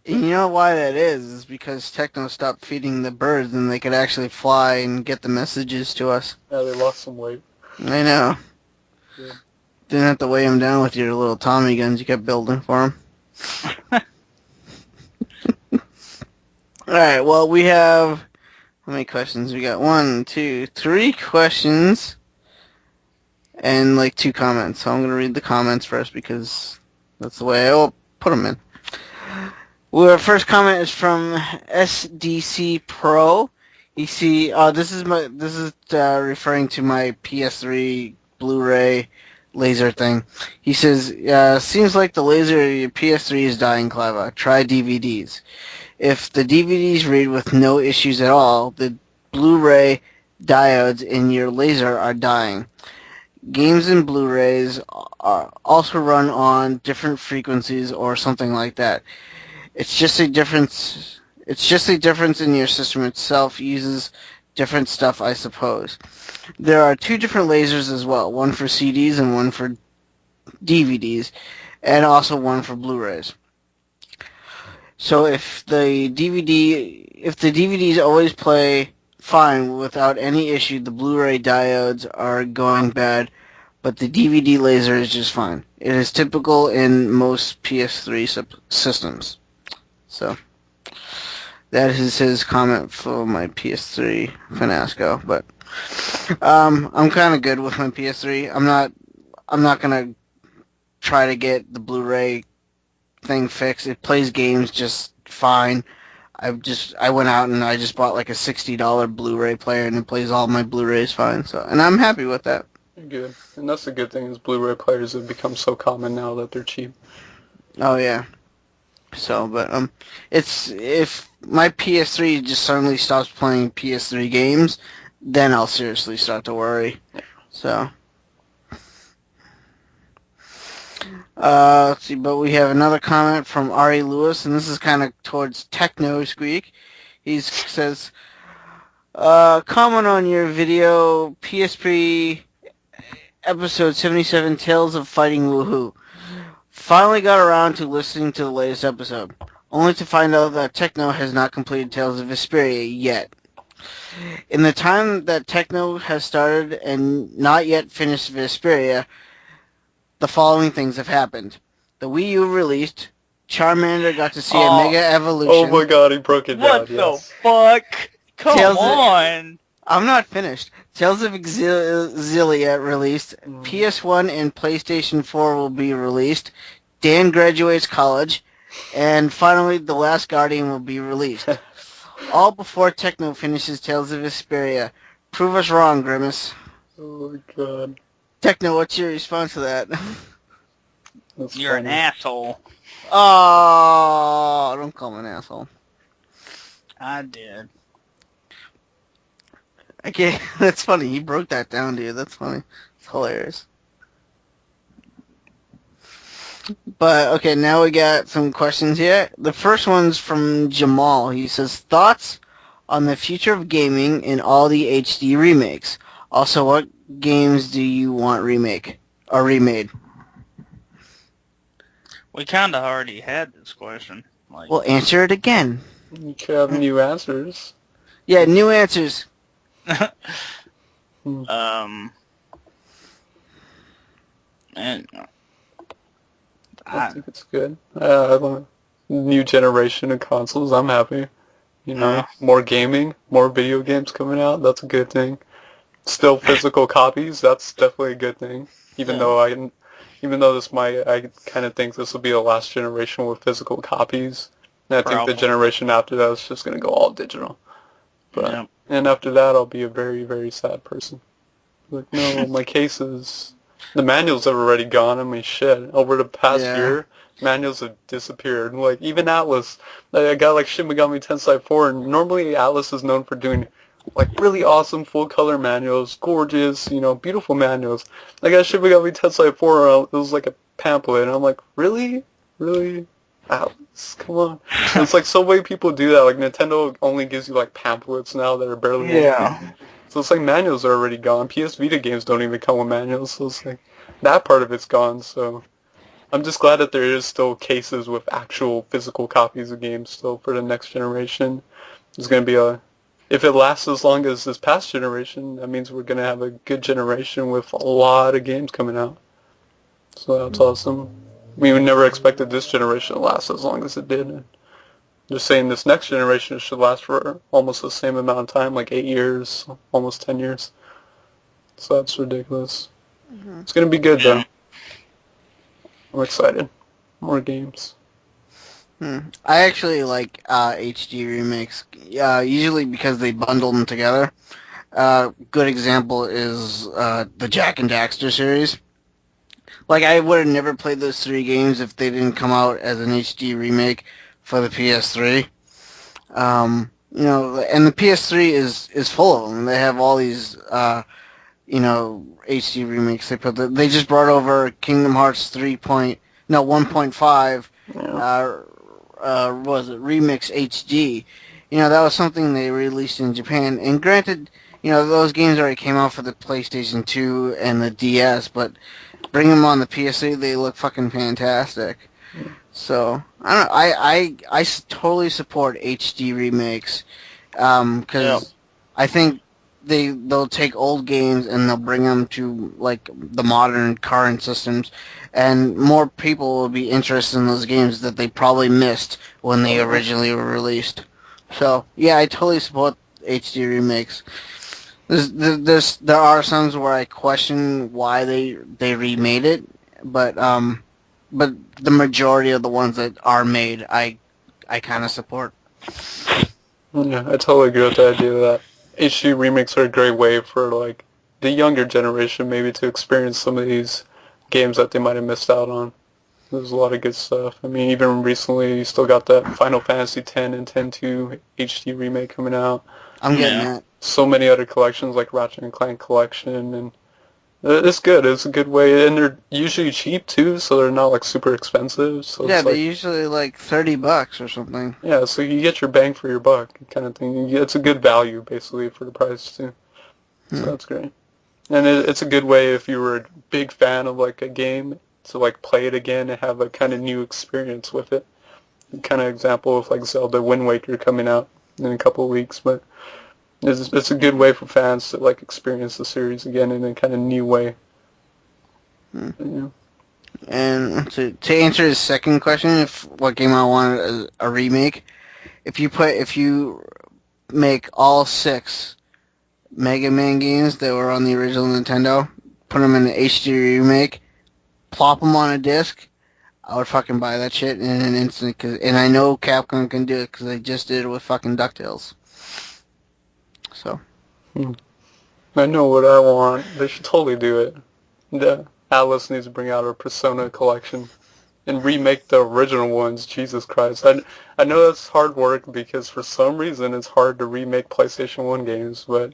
And you know why that is because Techno stopped feeding the birds and they could actually fly and get the messages to us. Yeah, they lost some weight. I know. Yeah. Didn't have to weigh them down with your little Tommy guns you kept building for them. Alright, well, we have... How many questions? We got 1, 2, 3 questions and like 2 comments. So I'm going to read the comments first because that's the way I will put them in. Well, our first comment is from SDC Pro. You see, this is referring to my PS3 Blu-ray laser thing. He says, seems like the laser of your PS3 is dying, Cliva. Try DVDs. If the DVDs read with no issues at all, the Blu-ray diodes in your laser are dying. Games and Blu-rays also run on different frequencies or something like that. It's just a difference. It's just a difference in your system itself. Uses different stuff, I suppose. There are 2 different lasers as well. One for CDs and one for DVDs, and also one for Blu-rays. So if the DVDs always play fine without any issue, the Blu-ray diodes are going bad, but the DVD laser is just fine. It is typical in most PS3 systems. So that is his comment for my PS3 Finasco. But I'm kind of good with my PS3. I'm not gonna try to get the Blu-ray thing fixed. It plays games just fine. I went out and I just bought like a $60 Blu-ray player and it plays all my Blu-rays fine. So, and I'm happy with that. Good. And that's the good thing is Blu-ray players have become so common now that they're cheap. Oh yeah. So, but it's if my PS3 just suddenly stops playing PS3 games, then I'll seriously start to worry. So, let's see. But we have another comment from Ari Lewis, and this is kind of towards TechnoSqueek. He says, comment on your video PSP episode 77, Tales of Fighting Woohoo. Finally got around to listening to the latest episode, only to find out that Techno has not completed Tales of Vesperia yet. In the time that Techno has started and not yet finished Vesperia, the following things have happened. The Wii U released, Charmander got to see a Mega Evolution. Oh my god, he broke it down, What the fuck? Come on! I'm not finished. Tales of Exilia released. PS1 and PlayStation 4 will be released. Dan graduates college. And finally, The Last Guardian will be released. All before Techno finishes Tales of Vesperia. Prove us wrong, Grimace. Oh my god. Techno, what's your response to that? You're an asshole. Oh, don't call him an asshole. I did. Okay, that's funny. He broke that down, dude. That's funny. It's hilarious. But, okay, now we got some questions here. The first one's from Jamal. He says, thoughts on the future of gaming in all the HD remakes? Also, what games do you want remade? We kind of already had this question. Like, Well, answer it again. You could have new answers. Yeah, new answers. and I think it's good. I want new generation of consoles. I'm happy. You know, Yeah. more gaming, more video games coming out. That's a good thing. Still physical copies. That's definitely a good thing. Even Yeah. though I kind of think this will be the last generation with physical copies. And I think the Probably. generation after that is just gonna go all digital. But Yeah. and after that, I'll be a very, very sad person. Like, no, my cases, the manuals have already gone. I mean, shit. Over the past Yeah. year, manuals have disappeared. Like, even Atlas, like, I got like Shin Megami Tensei 4, and normally Atlas is known for doing like really awesome full color manuals, gorgeous, you know, beautiful manuals. Like, I got Shin Megami Tensei 4, it was like a pamphlet, and I'm like, really? Really? Atlas? Come on. It's like so many people do that. Like, Nintendo only gives you like pamphlets now that are barely Yeah. so it's like manuals are already gone. PS Vita games don't even come with manuals, so it's like that part of it's gone. So I'm just glad that there is still cases with actual physical copies of games still for the next generation. There's going to be if it lasts as long as this past generation, that means we're going to have a good generation with a lot of games coming out. So that's awesome. We never expected this generation to last as long as it did. Just saying this next generation should last for almost the same amount of time, like 8 years, almost 10 years. So that's ridiculous. It's going to be good, though. I'm excited. More games. I actually like HD remakes, usually because they bundle them together. Good example is the Jack and Daxter series. Like, I would have never played those three games if they didn't come out as an HD remake for the PS3. You know, and the PS3 is full of them. They have all these, you know, HD remakes. They just brought over Kingdom Hearts 1.5. Yeah. Was it Remix HD? You know, that was something they released in Japan. And granted, you know, those games already came out for the PlayStation 2 and the DS, but bring them on the PS3, they look fucking fantastic. So I don't know. Totally support HD remakes, because I think they'll take old games and they'll bring them to like the modern current systems, and more people will be interested in those games that they probably missed when they originally were released. So yeah, I totally support HD remakes. There are some where I question why they remade it, but the majority of the ones that are made, I kind of support. Yeah, I totally agree with the idea that HD remakes are a great way for, like, the younger generation maybe to experience some of these games that they might have missed out on. There's a lot of good stuff. I mean, even recently, you still got that Final Fantasy X and X-2 HD remake coming out. I'm getting that. So many other collections like Ratchet and Clank Collection, and it's good. It's a good way, and they're usually cheap too, so they're not like super expensive. So Yeah, it's they're like, usually like $30 or something. yeah, so you get your bang for your buck kind of thing. It's a good value basically for the price too. So that's great. And it's a good way if you were a big fan of like a game to like play it again and have a kind of new experience with it. Kind of example of like Zelda Wind Waker coming out in a couple of weeks, but it's a good way for fans to like experience the series again in a kind of new way. Yeah. And to answer his second question, if what game I wanted a remake, if you make all 6 Mega Man games that were on the original Nintendo, put them in an HD remake, plop them on a disc, I would fucking buy that shit in an instant. And I know Capcom can do it because they just did it with fucking DuckTales. So. I know what I want. They should totally do it. Atlas needs to bring out a Persona collection and remake the original ones. Jesus Christ. I know that's hard work because for some reason it's hard to remake PlayStation 1 games, but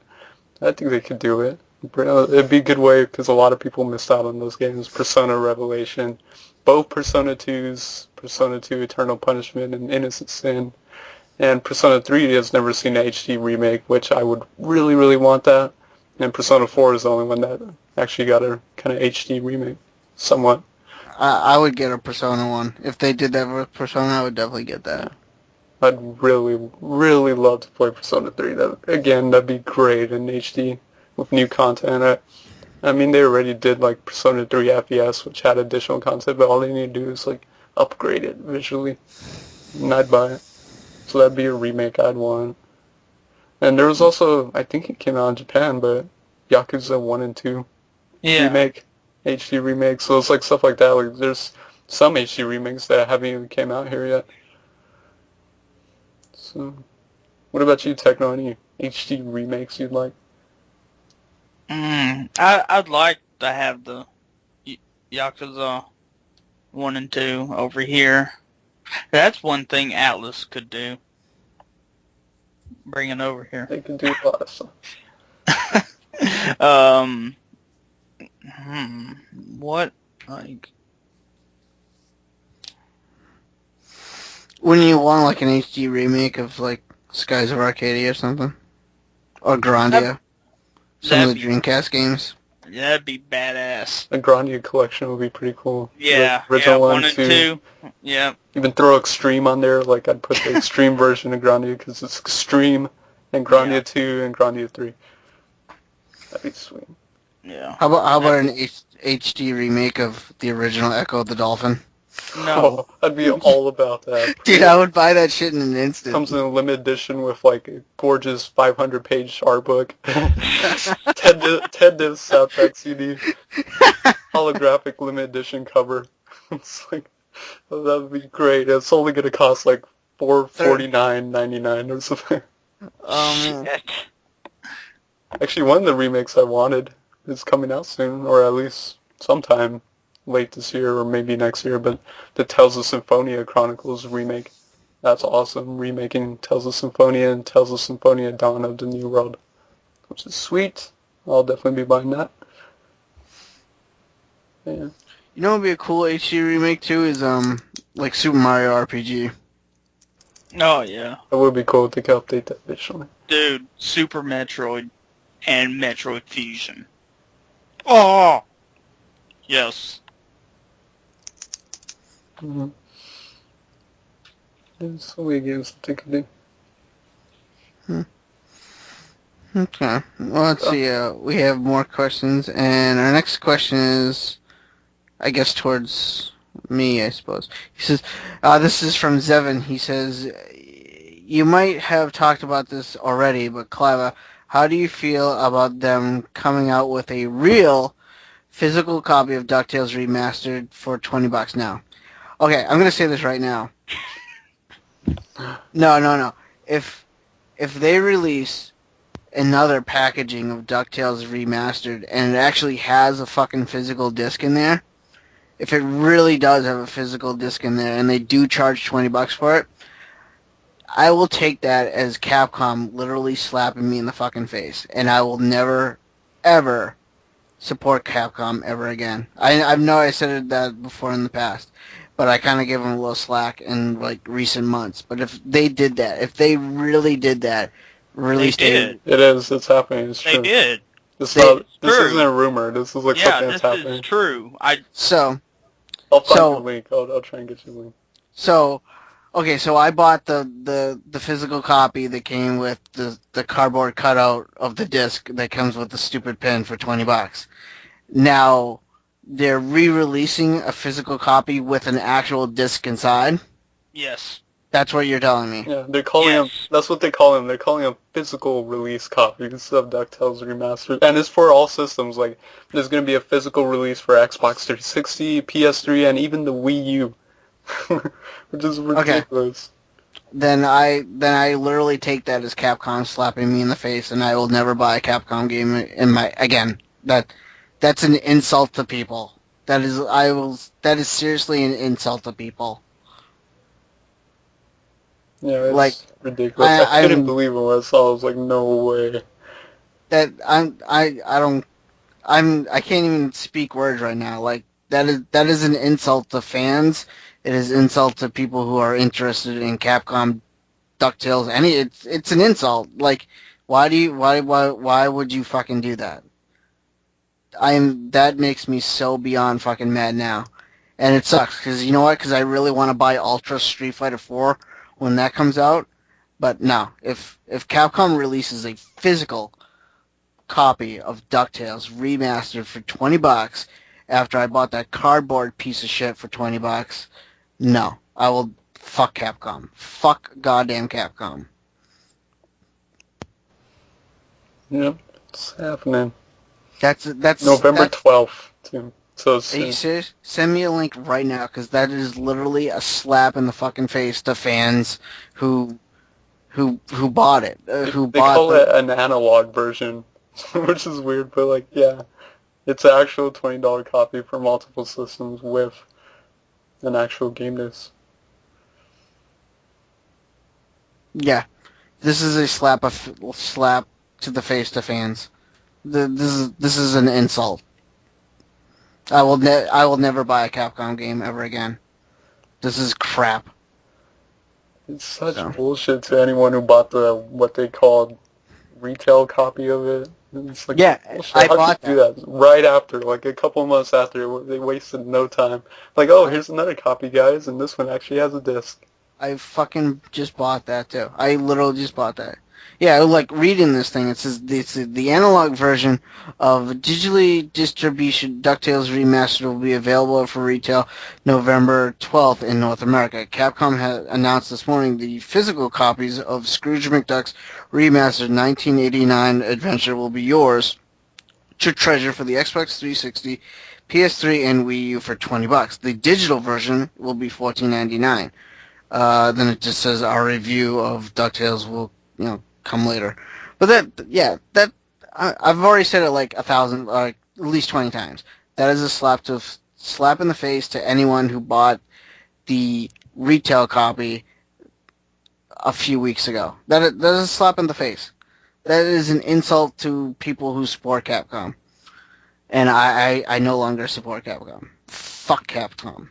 I think they could do it. It'd be a good way because a lot of people missed out on those games. Persona Revelation, both Persona 2's, Persona 2 Eternal Punishment and Innocent Sin, and Persona 3 has never seen an HD remake, which I would really, really want that. And Persona 4 is the only one that actually got a kind of HD remake, somewhat. I would get a Persona one. If they did that with Persona, I would definitely get that. I'd really, really love to play Persona 3. That'd be great in HD with new content. I mean, they already did like Persona 3 FES, which had additional content, but all they need to do is like upgrade it visually, and I'd buy it. So that'd be a remake I'd want. And there was also, I think it came out in Japan, but Yakuza 1 and 2 Yeah. remake, HD remake. So it's like stuff like that. Like there's some HD remakes that haven't even came out here yet. So, what about you, Techno? Any HD remakes you'd like? I'd like to have the Yakuza 1 and 2 over here. That's one thing Atlas could do. Bring it over here. They can do a lot of stuff. What, like... Wouldn't you want like an HD remake of like Skies of Arcadia or something? Or Grandia? Some of the Dreamcast games? That'd be badass. The Grandia collection would be pretty cool. Yeah, The original 1 and 2. Yeah. Even throw Extreme on there. Like I'd put the Extreme version of Grandia because it's Extreme and Grandia 2 and Grandia 3. That'd be sweet. Yeah. How about an HD remake of the original Echo of the Dolphin? No. Oh, I'd be all about that. Dude, I would buy that shit in an instant. Comes in a limited edition with like a gorgeous 500-page art book. 10 disc soundtrack CD. Holographic limited edition cover. It's like, oh, that would be great. It's only going to cost like $449.99 or something. Actually, one of the remakes I wanted is coming out soon, or at least sometime late this year or maybe next year, but the Tales of Symphonia Chronicles remake. That's awesome. Remaking Tales of Symphonia and Tales of Symphonia Dawn of the New World, which is sweet. I'll definitely be buying that. Yeah. You know what would be a cool HD remake too is like Super Mario RPG. Oh, yeah. It would be cool if they could update that visually. Dude, Super Metroid and Metroid Fusion. Oh! Yes. Mm-hmm. There's so many games that they could do. Okay. Well, let's see. We have more questions, and our next question is, I guess, towards me, I suppose. He says, this is from Zevin. He says, you might have talked about this already, but Cliva, how do you feel about them coming out with a real physical copy of DuckTales Remastered for $20 now? Okay, I'm going to say this right now. No. If they release another packaging of DuckTales Remastered and it actually has a fucking physical disc in there, if it really does have a physical disc in there and they do charge $20 for it, I will take that as Capcom literally slapping me in the fucking face, and I will never, ever support Capcom ever again. I know I said that before in the past, but I kind of gave them a little slack in like recent months. But if they did that, if they really did that, released did. It is. It's happening. It's true. They did. This True. isn't a rumor. This is like something that's happening. This is true. So I'll find the link. I'll try and get you a link. So, okay, so I bought the physical copy that came with the cardboard cutout of the disc that comes with the stupid pin for $20. Now, they're re-releasing a physical copy with an actual disc inside. Yes. That's what you're telling me. Yeah, they're calling them. That's what they call them. They're calling them physical release copies of DuckTales Remastered, and it's for all systems. Like, there's going to be a physical release for Xbox 360, PS3, and even the Wii U, which is ridiculous. Okay. Then I literally take that as Capcom slapping me in the face, and I will never buy a Capcom game again. That's an insult to people. That is seriously an insult to people. Yeah, it's like, ridiculous. I couldn't believe it when I saw it. I was like, no way. I can't even speak words right now. Like, that is an insult to fans. It is an insult to people who are interested in Capcom, DuckTales. It's an insult. Like, why would you fucking do that? That makes me so beyond fucking mad now. And it sucks, because you know what? Because I really want to buy Ultra Street Fighter 4 when that comes out. But no, if Capcom releases a physical copy of DuckTales remastered for $20 after I bought that cardboard piece of shit for $20, no. I will fuck Capcom. Fuck goddamn Capcom. Yep, it's happening. That's November 12th, too. So Are you soon. serious? Send me a link right now, because that is literally a slap in the fucking face to fans who bought it, who They bought call the. it an analog version, which is weird, but like, yeah. It's an actual $20 copy for multiple systems with an actual game disc. Yeah, this is a slap to the face to fans. This is an insult. I will never buy a Capcom game ever again. This is crap. It's such So. bullshit to anyone who bought the, what they called, retail copy of it. It's like, Yeah, bullshit. I How bought could you do that right after, like a couple of months after? They wasted no time. Like, oh, here's another copy, guys, and this one actually has a disc. I fucking just bought that too. I literally just bought that. Yeah, like reading this thing, it says it's the analog version of digitally distribution DuckTales Remastered will be available for retail November 12th in North America. Capcom has announced this morning the physical copies of Scrooge McDuck's Remastered 1989 adventure will be yours to treasure for the Xbox 360, PS3, and Wii U for $20. The digital version will be $14.99. Then it just says our review of DuckTales will, come later. But I've already said it like 1,000, at least 20 times. That is a slap in the face to anyone who bought the retail copy a few weeks ago. That is a slap in the face. That is an insult to people who support Capcom. And I no longer support Capcom. Fuck Capcom.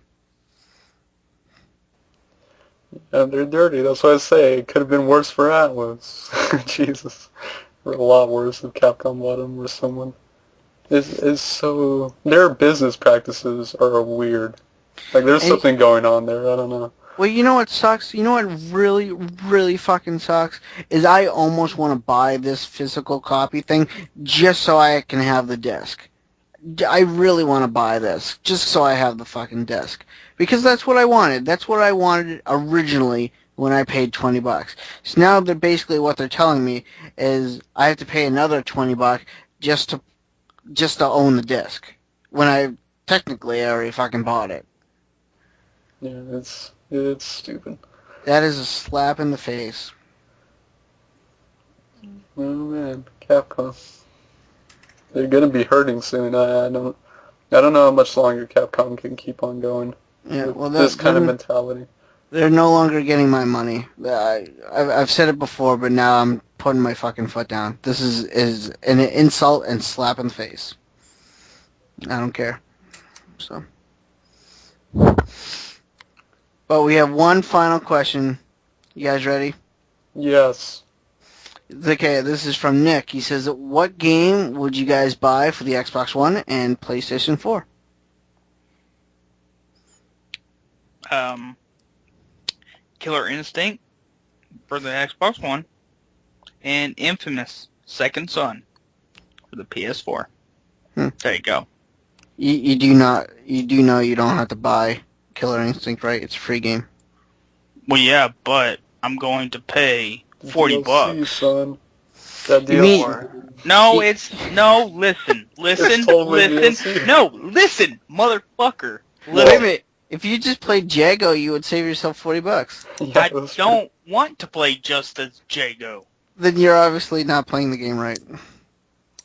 Yeah, they're dirty. That's what I say. It could have been worse for Atlas. Jesus. Or a lot worse if Capcom bought them or someone. It's so... Their business practices are weird. Like, there's something going on there. I don't know. Well, you know what sucks? You know what really, really fucking sucks? Is I almost want to buy this physical copy thing just so I can have the disc. I really want to buy this just so I have the fucking disc. Because that's what I wanted. That's what I wanted originally when I paid $20. So now they're basically what they're telling me is I have to pay another $20 just to own the disc. When I technically already fucking bought it. Yeah, it's stupid. That is a slap in the face. Oh man, Capcom. They're gonna be hurting soon. I don't know how much longer Capcom can keep on going. Yeah, with well, this kind of mentality. They're no longer getting my money. I've said it before, but now I'm putting my fucking foot down. This is an insult and slap in the face. I don't care. So. But we have one final question. You guys ready? Yes. Okay, this is from Nick. He says, what game would you guys buy for the Xbox One and PlayStation 4? Killer Instinct for the Xbox One, and Infamous Second Son for the PS4. There you go. You do know you don't have to buy Killer Instinct, right? It's a free game. Well, yeah, but I'm going to pay $40. DLC, son. That You DLC. No, listen, totally listen, DLC. no, listen, motherfucker. Wait a minute. If you just played Jago, you would save yourself $40. Yeah, I that's don't want to play just as Jago. Then you're obviously not playing the game right.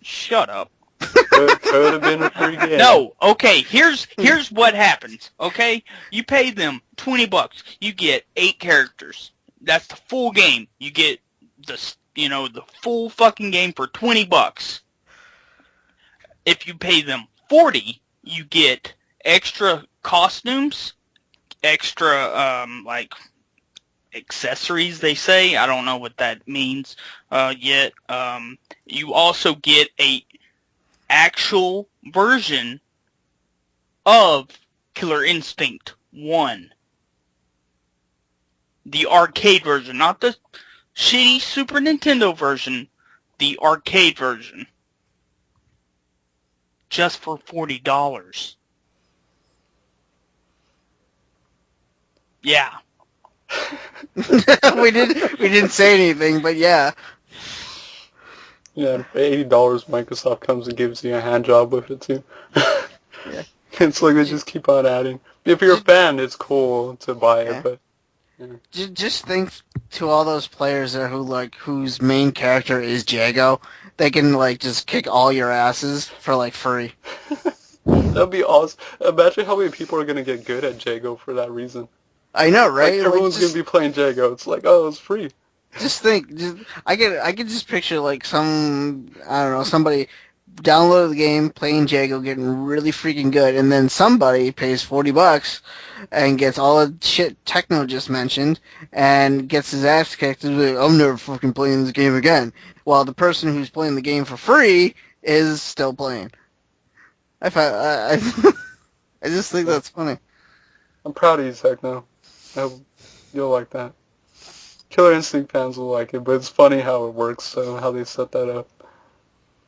Shut up. Could have been a free game. No, okay, here's what happens, okay? You pay them $20. You get 8 characters. That's the full game. You get the full fucking game for $20. If you pay them $40, you get extra costumes, extra like accessories, they say. I don't know what that means yet. You also get a actual version of Killer Instinct 1. The arcade version, not the shitty Super Nintendo version, the arcade version. just for $40. Yeah. we didn't say anything, but yeah. Yeah, and for $80, Microsoft comes and gives you a hand job with it too. Yeah. It's like they just keep on adding. If you're a fan, it's cool to buy Yeah. it, but Just think to all those players there whose main character is Jago. They can just kick all your asses for free. that'd be awesome. Imagine how many people are gonna get good at Jago for that reason. I know, Like right? everyone's gonna be playing Jago. It's like, oh, it's free. Just think. I could just picture somebody downloaded the game, playing Jago, getting really freaking good, and then somebody pays $40 and gets all the shit Techno just mentioned and gets his ass kicked and is like, I'm never fucking playing this game again. While the person who's playing the game for free is still playing. I I just think that's funny. I'm proud of you, Techno. I hope you'll like that. Killer Instinct fans will like it, but it's funny how it works, so how they set that up.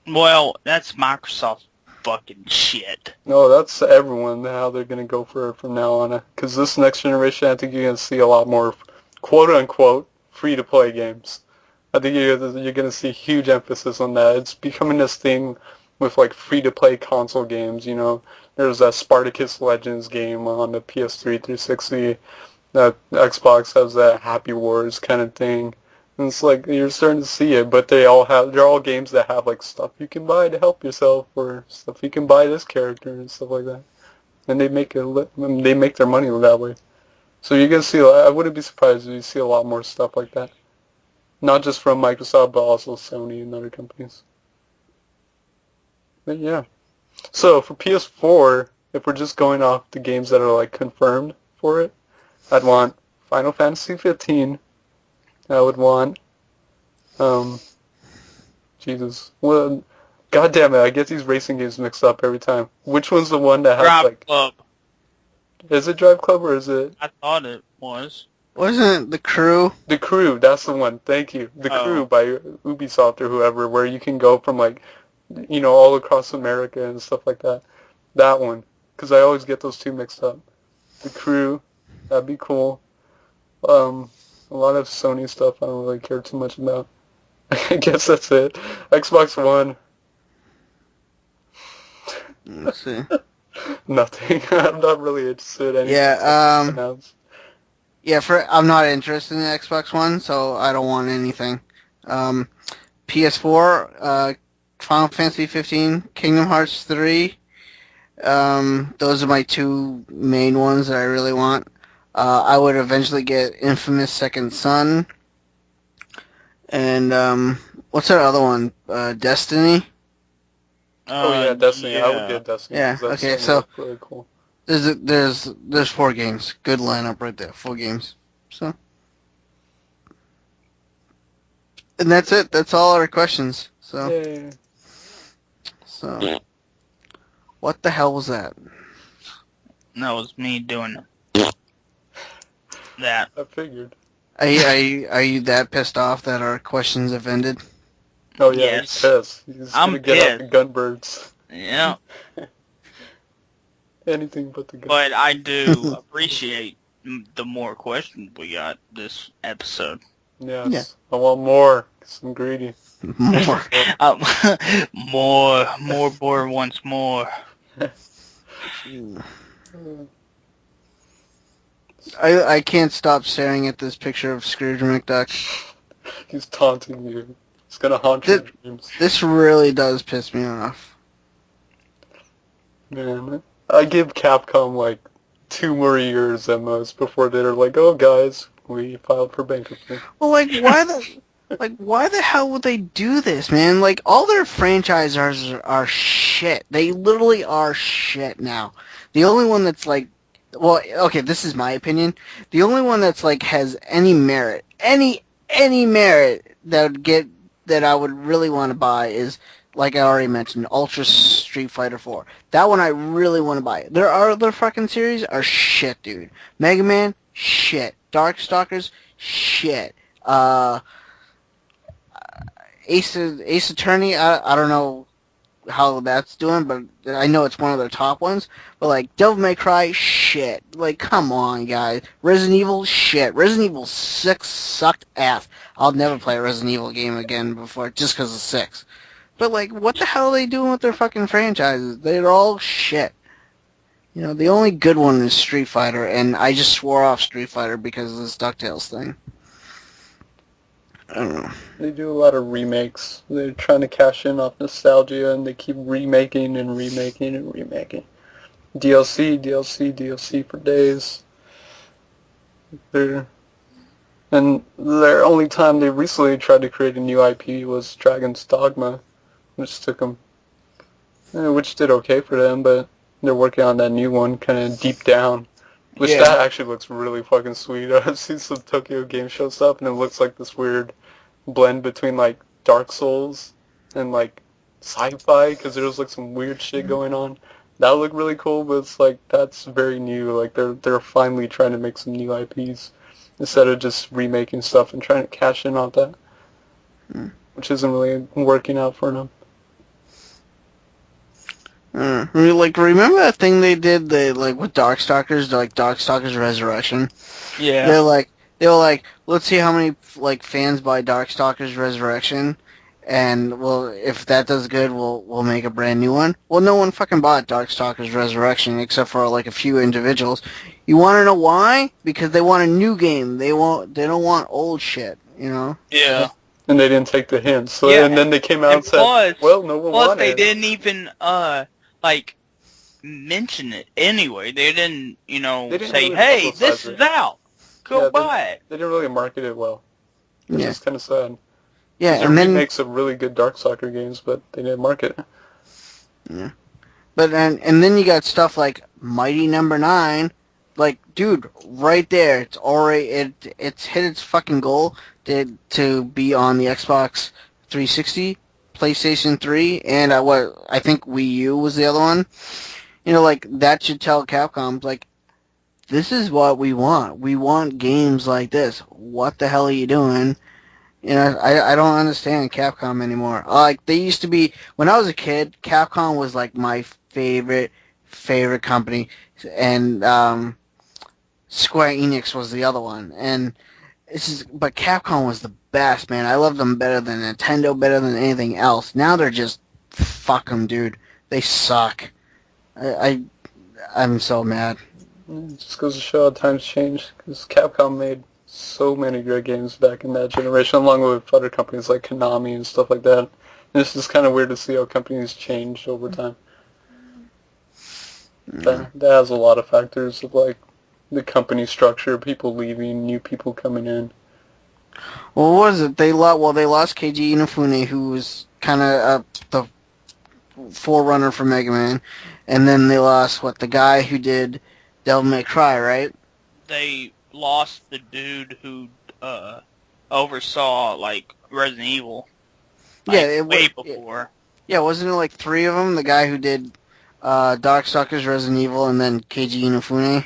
Well, that's Microsoft fucking shit. No, that's everyone, how they're going to go for it from now on. Because this next generation, I think you're going to see a lot more quote-unquote free-to-play games. I think you're going to see huge emphasis on that. It's becoming this thing with free-to-play console games, you know. There's that Spartacus Legends game on the PS3 360. That Xbox has that Happy Wars kind of thing. And it's you're starting to see it, but they're all games that have stuff you can buy to help yourself, or stuff you can buy this character and stuff like that. And they make their money that way. So you're gonna see. I wouldn't be surprised if you see a lot more stuff like that, not just from Microsoft, but also Sony and other companies. But yeah. So for PS4, if we're just going off the games that are confirmed for it, I'd want Final Fantasy 15. I would want, Jesus. Well, God damn it, I get these racing games mixed up every time. Which one's the one that has Drive Club. Is it Drive Club or is it? I thought it was. Wasn't it The Crew? The Crew, that's the one. Thank you. The Crew by Ubisoft or whoever, where you can go from all across America and stuff like that. That one. Because I always get those two mixed up. The Crew, that'd be cool. A lot of Sony stuff I don't really care too much about. I guess that's it. Xbox One. Let's see. Nothing. I'm not really interested in anything. Yeah, I'm not interested in the Xbox One, so I don't want anything. PS4, Final Fantasy 15, Kingdom Hearts 3. Those are my two main ones that I really want. I would eventually get Infamous Second Son. And, what's that other one? Destiny? Oh yeah, Destiny. Yeah. I would get Destiny. Yeah, okay, so really cool. there's 4 games. Good lineup right there. 4 games. So. And that's it. That's all our questions. So. Yay. So. What the hell was that? That was me doing that. I figured. Are you that pissed off that our questions have ended? Oh yeah, Yes. he's pissed. He's I'm gonna get out the gunbirds. Yeah. Anything but the gun. But I do appreciate the more questions we got this episode. Yes. Yeah. I want more. 'Cause I'm greedy. More. Um, more board once more. I can't stop staring at this picture of Scrooge McDuck. He's taunting you. It's gonna haunt your dreams. This really does piss me off. Man, I give Capcom 2 more years at most before they're like, oh guys, we filed for bankruptcy. Well, why the hell would they do this, man? All their franchises are shit. They literally are shit now. The only one that's well, okay, this is my opinion. The only one that's has any merit, any merit that I would really want to buy is, like I already mentioned, Ultra Street Fighter 4. That one I really want to buy. Their other fucking series are shit, dude. Mega Man, shit. Darkstalkers, shit. Ace Attorney, I don't know how that's doing, but I know it's one of their top ones. But like Devil May Cry, shit. Like, come on, guys. Resident Evil, shit. Resident Evil 6 sucked ass. I'll never play a Resident Evil game again before just because of 6. But like, what the hell are they doing with their fucking franchises? They're all shit. You know, the only good one is Street Fighter, and I just swore off Street Fighter because of this DuckTales thing. I don't know. They do a lot of remakes. They're trying to cash in off nostalgia, and they keep remaking and remaking and remaking. DLC, DLC, DLC for days. Their only time they recently tried to create a new IP was Dragon's Dogma, which took them, which did okay for them, but they're working on that new one, kind of deep down, which that actually looks really fucking sweet. I've seen some Tokyo Game Show stuff, and it looks like this weird blend between like Dark Souls and like sci-fi, because there's like some weird shit going on. That would look really cool, but it's like that's very new. Like they're finally trying to make some new IPs instead of just remaking stuff and trying to cash in on that, which isn't really working out for them. Like, remember that thing they did, like with Darkstalkers, like Darkstalkers Resurrection? Yeah. They were like, let's see how many like fans buy Darkstalkers Resurrection, and well, if that does good, we'll make a brand new one. Well, no one fucking bought Darkstalkers Resurrection except for like a few individuals. You want to know why? Because they want a new game. They don't want old shit. You know? Yeah. And they didn't take the hint. So Yeah, and then they came out and said, "Well, no one plus wanted they it." didn't even like mention it anyway. They didn't, They didn't say, really "Hey, publicize this it. is out. Go buy it." They didn't really market it well, which is kind of sad. Yeah, There and then remakes of really good Darkstalker games, but they didn't market it. yeah, but and then you got stuff like Mighty Number 9. Like, dude, right there, it's already it's hit its fucking goal to be on the Xbox 360, PlayStation 3, and what I think Wii U was the other one. You know, like that should tell Capcom, like, this is what we want. We want games like this. What the hell are you doing? You know, I don't understand Capcom anymore. Like, they used to be, when I was a kid, Capcom was like my favorite company, and Square Enix was the other one. And but Capcom was the best, man. I loved them better than Nintendo, better than anything else. Now they're just, fuck them, dude. They suck. I'm so mad. It just goes to show how times change, because Capcom made so many great games back in that generation, along with other companies like Konami and stuff like that. And it's just kind of weird to see how companies change over time. That has a lot of factors of like the company structure, people leaving, new people coming in. Well, what was it? They lost Keiji Inafune, who was kind of the forerunner for Mega Man, and then they lost the guy who did Devil May Cry, right? They lost the dude who oversaw like Resident Evil. Way before. Yeah, wasn't it like 3 of them? The guy who did Darkstalkers, Resident Evil, and then Keiji Inafune.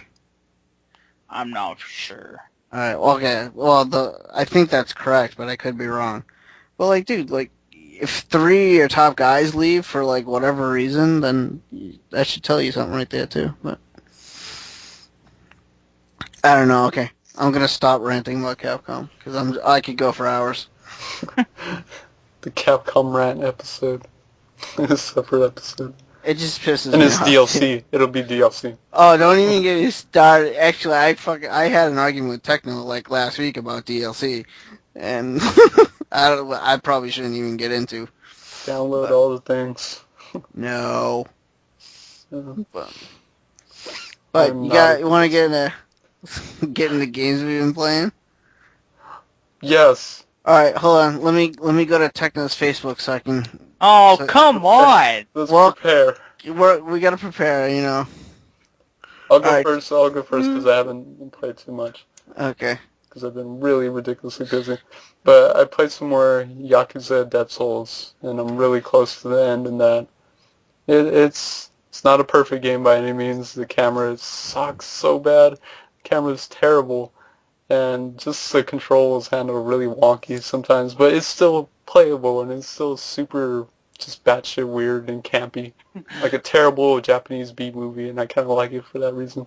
I'm not sure. All right. Okay. Well, I think that's correct, but I could be wrong. But like, dude, like, if 3 of your top guys leave for like whatever reason, then that should tell you something right there too. But I don't know. Okay, I'm gonna stop ranting about Capcom because I could go for hours. The Capcom rant episode. A separate episode. It just pisses and me it's off. DLC. It'll be DLC. Oh, don't even get me started. Actually, I had an argument with Techno like last week about DLC, and I probably shouldn't even get into. Download all the things. No. Uh, But you want to get into games we've been playing? Yes. All right, hold on. Let me go to Techno's Facebook so I can. Oh, come on! Let's prepare. We gotta prepare, you know. I'll go first because I haven't played too much. Okay. Because I've been really ridiculously busy. But I played some more Yakuza Dead Souls, and I'm really close to the end in that. It's not a perfect game by any means. The camera sucks so bad. The camera's terrible. And just the controls handle really wonky sometimes. But it's still playable, and it's still super just batshit weird and campy, like a terrible Japanese B movie, and I kind of like it for that reason.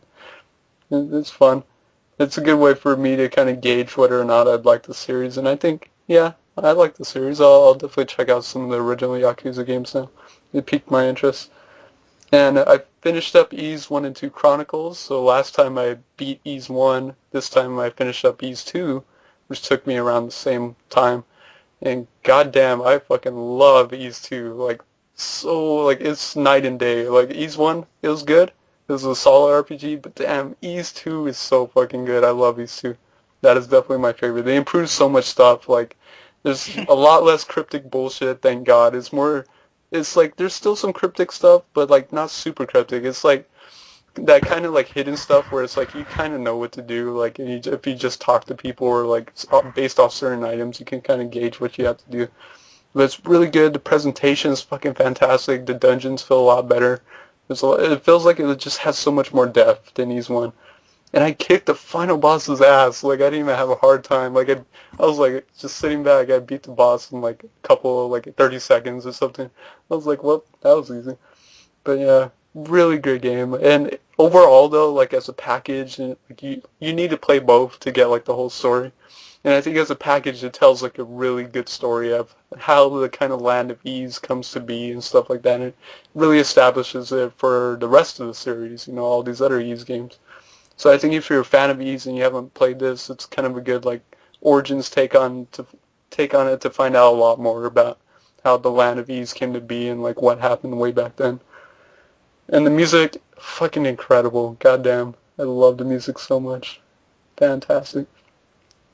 It's fun. It's a good way for me to kind of gauge whether or not I'd like the series, and I think, yeah, I like the series. I'll definitely check out some of the original Yakuza games now. It piqued my interest. And I finished up Ys 1 and 2 Chronicles, so last time I beat Ys 1, this time I finished up Ys 2, which took me around the same time. And goddamn, I fucking love Ys 2. Like, so, like, it's night and day. Like, Ys 1, it was good. It was a solid RPG, but damn, Ys 2 is so fucking good. I love Ys 2. That is definitely my favorite. They improved so much stuff. Like, there's a lot less cryptic bullshit, thank God. It's more, it's like, there's still some cryptic stuff, but, like, not super cryptic. It's like, that kind of like hidden stuff where it's like you kind of know what to do, like if you just talk to people or like based off certain items, you can kind of gauge what you have to do. But it's really good. The presentation is fucking fantastic. The dungeons feel a lot better. It feels like it just has so much more depth than Ys 1. And I kicked the final boss's ass. Like I didn't even have a hard time. Like I was like just sitting back. I beat the boss in like a couple of like 30 seconds or something. I was like, well, that was easy. But yeah, really good game. And overall though, like as a package, and like you need to play both to get like the whole story. And I think as a package, it tells like a really good story of how the kind of land of Ys comes to be and stuff like that. And it really establishes it for the rest of the series, you know, all these other Ys games. So I think if you're a fan of Ys and you haven't played this, it's kind of a good like origins take on it to find out a lot more about how the land of Ys came to be and like what happened way back then. And the music, fucking incredible. Goddamn, I love the music so much. Fantastic.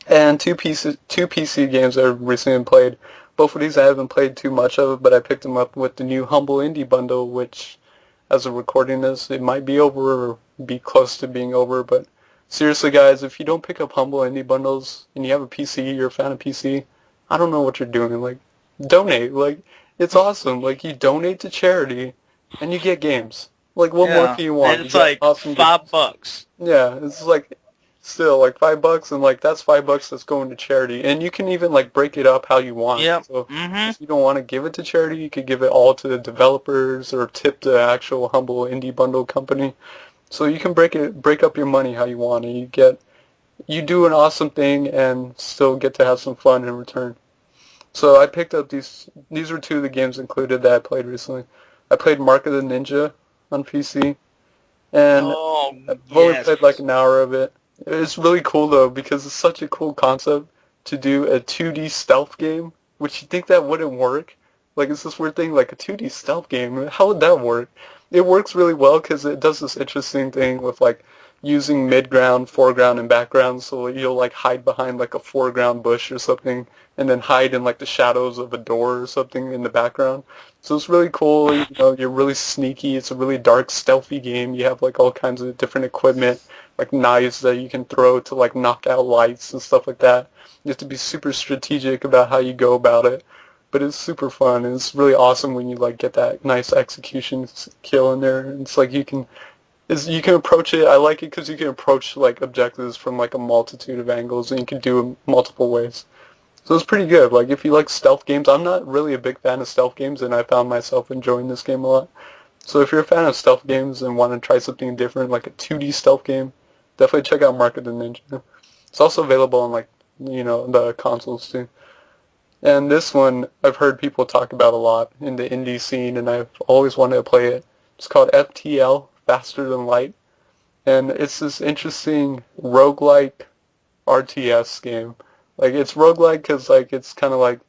And two PC games I've recently played. Both of these I haven't played too much of, but I picked them up with the new Humble Indie bundle, which, as of recording this, it might be over or be close to being over. But seriously, guys, if you don't pick up Humble Indie bundles and you have a PC, you're a fan of PC, I don't know what you're doing. Like, donate. Like, it's awesome. Like, you donate to charity and you get games. Like, what more Yeah, can you want? and You it's get like awesome games. $5. Yeah, it's like still like $5, and like that's $5 that's going to charity, and you can even like break it up how you want. Yep. So Mm-hmm. if you don't want to give it to charity, you could give it all to the developers or tip the actual Humble Indie Bundle company. So you can break up your money how you want, and you do an awesome thing and still get to have some fun in return. So I picked up these. These were two of the games included that I played recently. I played Mark of the Ninja on PC, and Oh, I've only yes. played like an hour of it. It's really cool though because it's such a cool concept to do a 2D stealth game, which you think that wouldn't work. Like it's this weird thing, like a 2D stealth game. How would that work? It works really well because it does this interesting thing with like using mid-ground, foreground, and background. So you'll like hide behind like a foreground bush or something, and then hide in like the shadows of a door or something in the background. So it's really cool. You know, you're really sneaky. It's a really dark, stealthy game. You have like all kinds of different equipment, like knives that you can throw to like knock out lights and stuff like that. You have to be super strategic about how you go about it. But it's super fun, and it's really awesome when you like get that nice execution kill in there. And it's like you can approach it. I like it because you can approach like objectives from like a multitude of angles, and you can do it multiple ways. So it's pretty good. Like if you like stealth games, I'm not really a big fan of stealth games, and I found myself enjoying this game a lot. So if you're a fan of stealth games and want to try something different, like a 2D stealth game, definitely check out Mark of the Ninja. It's also available on like the consoles too. And this one I've heard people talk about a lot in the indie scene, and I've always wanted to play it. It's called FTL, Faster Than Light, and it's this interesting roguelike RTS game. Like it's roguelike because like it's kind of like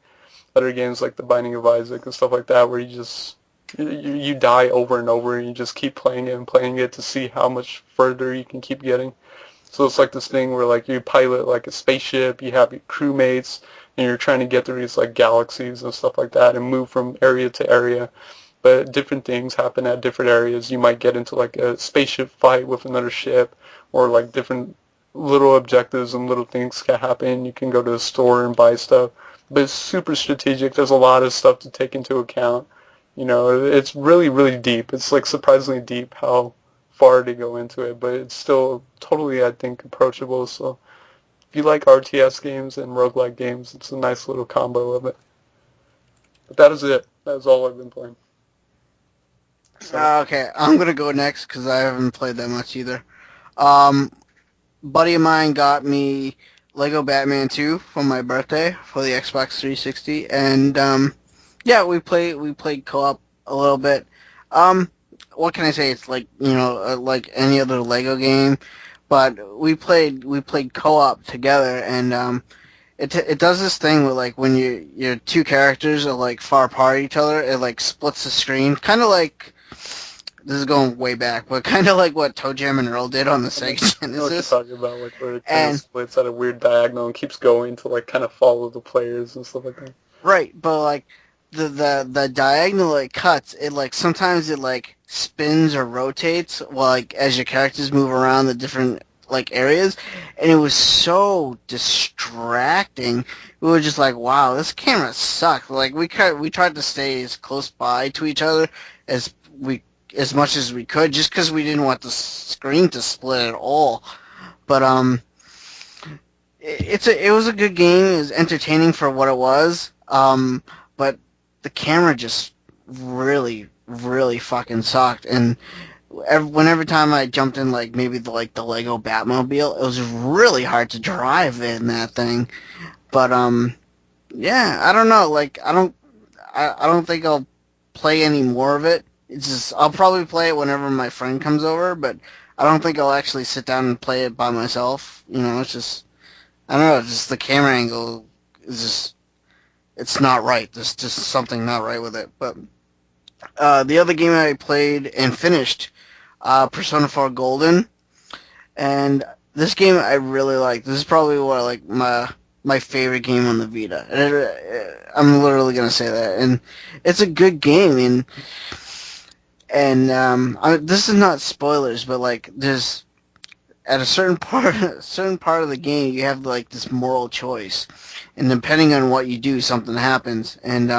other games like The Binding of Isaac and stuff like that, where you die over and over, and you just keep playing it and playing it to see how much further you can keep getting. So it's like this thing where like you pilot like a spaceship, you have your crewmates, and you're trying to get through these like galaxies and stuff like that, and move from area to area. But different things happen at different areas. You might get into like a spaceship fight with another ship, or like different little objectives and little things can happen. You can go to the store and buy stuff. But it's super strategic. There's a lot of stuff to take into account. You know, it's really, really deep. It's like surprisingly deep how far they go into it, but it's still totally, I think, approachable. So if you like RTS games and roguelike games, it's a nice little combo of it. But that is it. That's all I've been playing. So, Okay, I'm gonna go next because I haven't played that much either. Um, buddy of mine got me Lego Batman 2 for my birthday for the Xbox 360, and yeah, we played co-op a little bit. Um, what can I say? It's like like any other Lego game, but we played co-op together, and it does this thing where like when your two characters are like far apart each other, it like splits the screen, kind of like this is going way back, but kind of like what Toe Jam and Earl did on the I know, Sega I know what you're Genesis. talking about, like where it kind of And splits at a weird diagonal and keeps going to like kind of follow the players and stuff like that. right, but like the diagonal it cuts, it like sometimes it like spins or rotates while like as your characters move around the different like areas, and it was so distracting. We were just like, wow, this camera sucked. Like we tried to stay as close by to each other as we as much as we could, just because we didn't want the screen to split at all. But it was a good game. It was entertaining for what it was. But the camera just really fucking sucked. And whenever time I jumped in, like maybe the Lego Batmobile, it was really hard to drive in that thing. But yeah, I don't know. Like I don't think I'll play any more of it. It's just I'll probably play it whenever my friend comes over, but I don't think I'll actually sit down and play it by myself. It's just I don't know. It's just the camera angle is just it's not right. There's just something not right with it. But the other game I played and finished, Persona 4 Golden, and this game I really like. This is probably what like my favorite game on the Vita. I'm literally gonna say that, and it's a good game. And this is not spoilers, but like there's at a certain part of the game, you have like this moral choice, and depending on what you do, something happens. And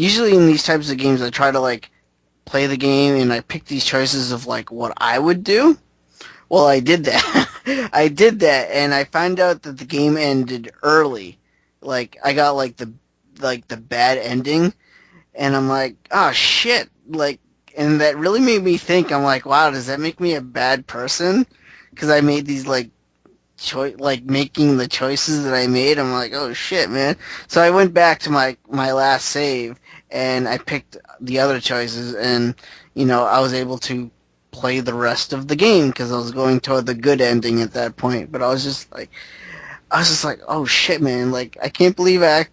usually in these types of games, I try to like play the game, and I pick these choices of like what I would do. Well, I did that. I did that, and I found out that the game ended early. Like I got like the bad ending, and I'm like, oh shit, like, and that really made me think. I'm like, wow, does that make me a bad person? Because I made these like like making the choices that I made. I'm like, oh shit, man. So I went back to my last save, and I picked the other choices, and I was able to play the rest of the game because I was going toward the good ending at that point. But I was just like, oh shit, man! Like I can't believe I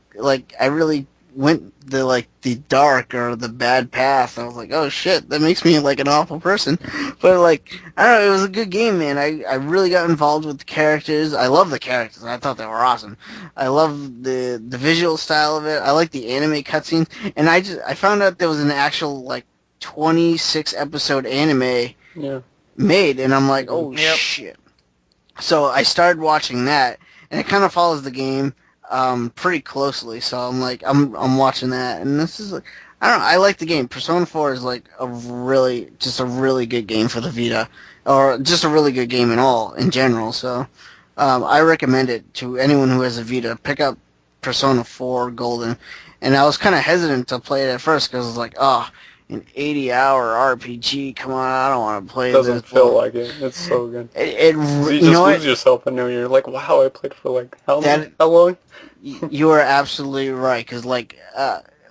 really went the dark or the bad path. I was like, oh shit, that makes me like an awful person. But like I don't know, it was a good game, man. I really got involved with the characters. I love the characters. I thought they were awesome. I love the visual style of it. I like the anime cutscenes, and I found out there was an actual like 26 episode anime Yeah. made, and I'm like, oh Yep. shit. So I started watching that, and it kind of follows the game pretty closely. So I'm like, I'm watching that, and this is like, I don't know, I like the game. Persona 4 is like just a really good game for the Vita, or just a really good game in general. So I recommend it to anyone who has a Vita. Pick up Persona 4 Golden, and I was kind of hesitant to play it at first because I was like, oh, an 80-hour RPG. Come on, I don't want to play Doesn't this. feel like it. It's so good. So you You know just what? lose yourself and then you're like, wow, I played for like That how long? You are absolutely right, because like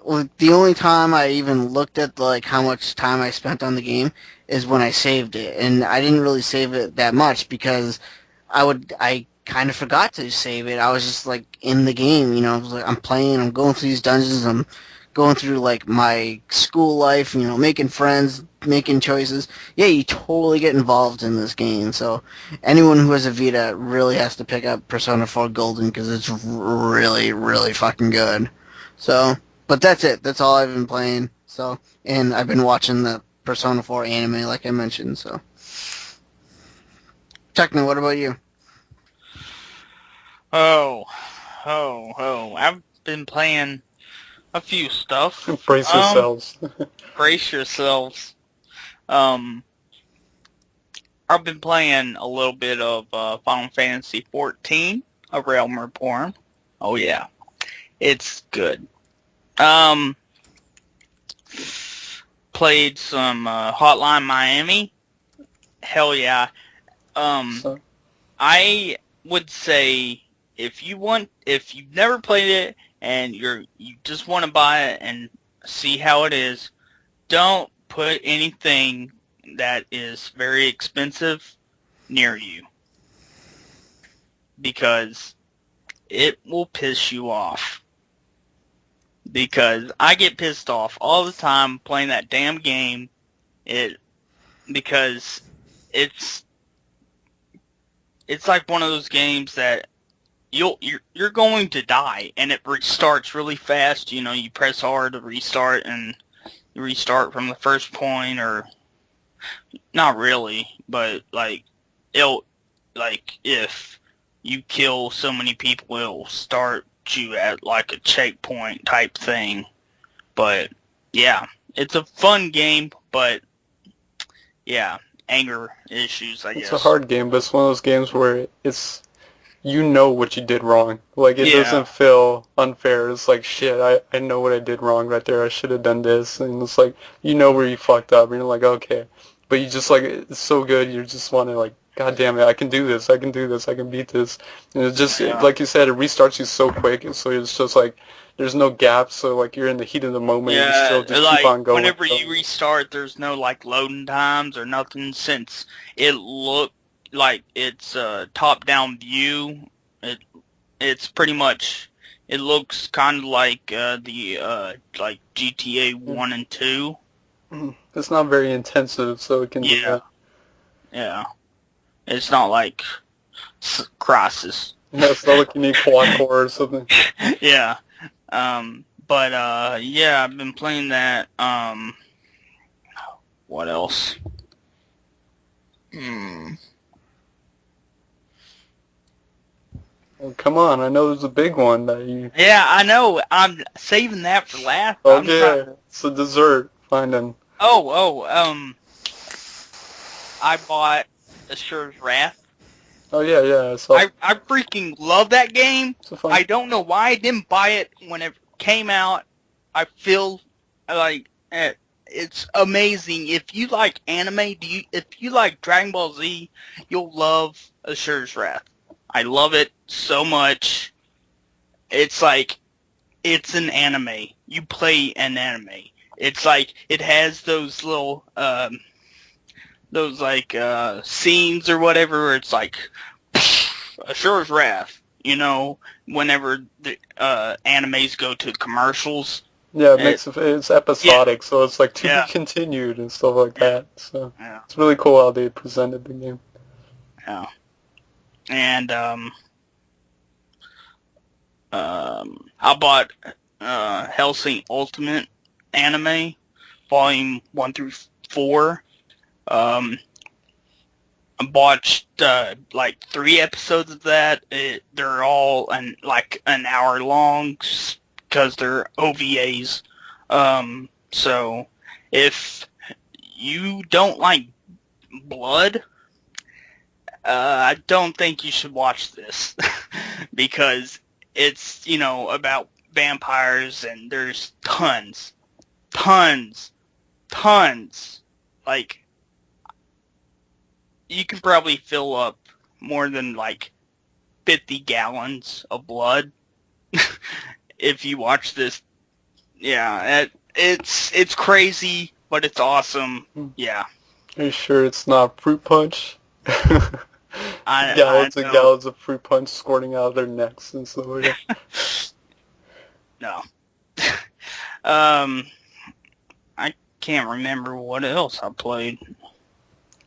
well, the only time I even looked at like how much time I spent on the game is when I saved it, and I didn't really save it that much because I kind of forgot to save it. I was just like in the game, I was like I'm playing, I'm going through these dungeons, I'm going through like my school life, making friends, making choices. Yeah, you totally get involved in this game. So anyone who has a Vita really has to pick up Persona 4 Golden because it's really fucking good. So, but that's it. That's all I've been playing. So, and I've been watching the Persona 4 anime, like I mentioned. So, Techno, what about you? Oh, oh. I've been playing a few stuff. Brace yourselves. Brace yourselves. I've been playing a little bit of Final Fantasy 14, A Realm Reborn. Oh yeah, it's good. Um, played some Hotline Miami. Hell yeah. So, I would say if you've never played it and you just want to buy it and see how it is, don't put anything that is very expensive near you because it will piss you off. Because I get pissed off all the time playing that damn game. Because it's like one of those games that you're going to die and it restarts really fast. You know, you press hard to restart and you restart from the first point, or not really, but like if you kill so many people, it'll start you at like a checkpoint type thing. But yeah, it's a fun game, but yeah, anger issues, I guess. it's a hard game, but it's one of those games where you know what you did wrong. Like, it doesn't feel unfair. It's like, shit, I know what I did wrong right there. I should have done this. And it's like, you know where you fucked up. And you're like, okay. But you just, like, it's so good. You just want to, like, God damn it, I can do this. I can do this. I can beat this. And it's just, like you said, it restarts you so quick. And so it's just, like, there's no gaps. So, like, you're in the heat of the moment. And you still just like, keep on going. Whenever you restart, there's no, like, loading times or nothing, since it looked like it's a top-down view. It's pretty much, it looks kind of like like GTA 1 and 2. It's not very intensive, so it can do that. Yeah. It's not like Crisis. Yeah, it's not like you need quad-core or something. Yeah. But yeah, I've been playing that. What else? Well, come on, I know there's a big one that you... Yeah, I know. I'm saving that for last. Okay, it's a dessert. Finding. I bought Assure's Wrath. Oh, yeah. So I freaking love that game. I don't know why I didn't buy it when it came out. I feel like it's amazing. If you like anime, if you like Dragon Ball Z, you'll love Assure's Wrath. I love it so much. It's like, it's an anime. You play an anime. It's like, it has those little, scenes or whatever where it's like, Assure's Wrath, you know, whenever the animes go to commercials. Yeah, it's episodic, so it's like to be continued and stuff like that. So it's really cool how they presented the game. Yeah. And I bought Hellsing Ultimate Anime, Volume 1 through 4. I watched like 3 episodes of that. They're all an hour long because they're OVAs. So if you don't like blood, I don't think you should watch this because it's, about vampires and there's tons. Like, you can probably fill up more than like 50 gallons of blood if you watch this. Yeah, it's crazy, but it's awesome. Yeah. Are you sure it's not fruit punch? Gallons and gallons of fruit punch squirting out of their necks and stuff like that. No. I can't remember what else I played.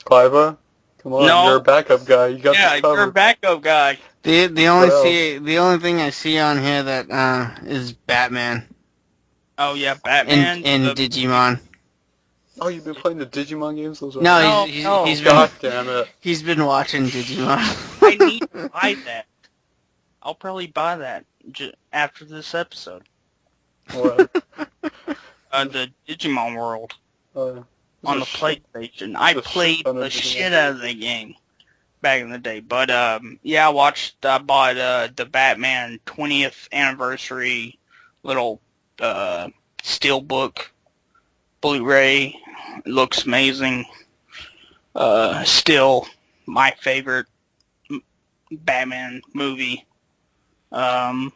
Cliva? Come on, No. You're a backup guy. You got this covered. You're a backup guy. The only thing I see on here that is Batman. Oh yeah, Batman and Digimon. Oh, you've been playing the Digimon games? Those are No, he's been. God damn it. He's been watching Digimon. I need to buy that. I'll probably buy that after this episode. What? The Digimon World on the PlayStation. I There's a played shit ton of the Digimon shit out of the game back in the day. But yeah, I bought the Batman 20th anniversary little Steelbook, Blu-ray. It looks amazing. Still my favorite Batman movie. And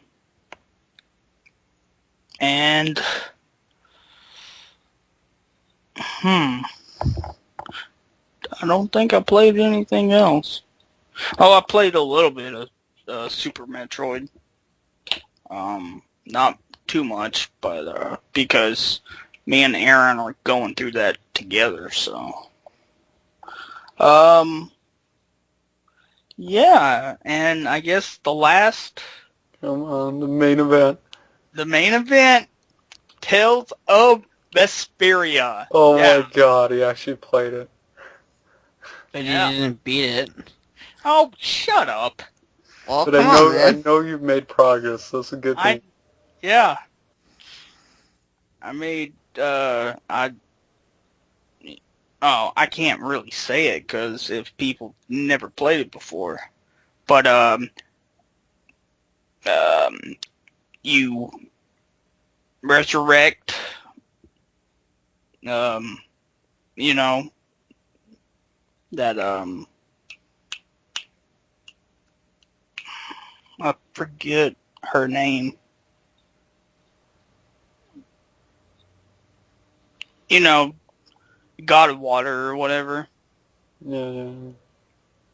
I don't think I played anything else. Oh, I played a little bit of Super Metroid. Not too much, but because me and Aaron are going through that together, so. Yeah, and I guess the last... Come on, the main event. The main event, Tales of Vesperia. Oh Yeah. my god, he actually played it. But Yeah. you didn't beat it. Oh, shut up. Well, But come I on, man. know you've made progress. That's a good thing. Yeah. I made, I can't really say it, because if people never played it before. But, you resurrect, you know, that, I forget her name. You know, God of Water or whatever. Yeah.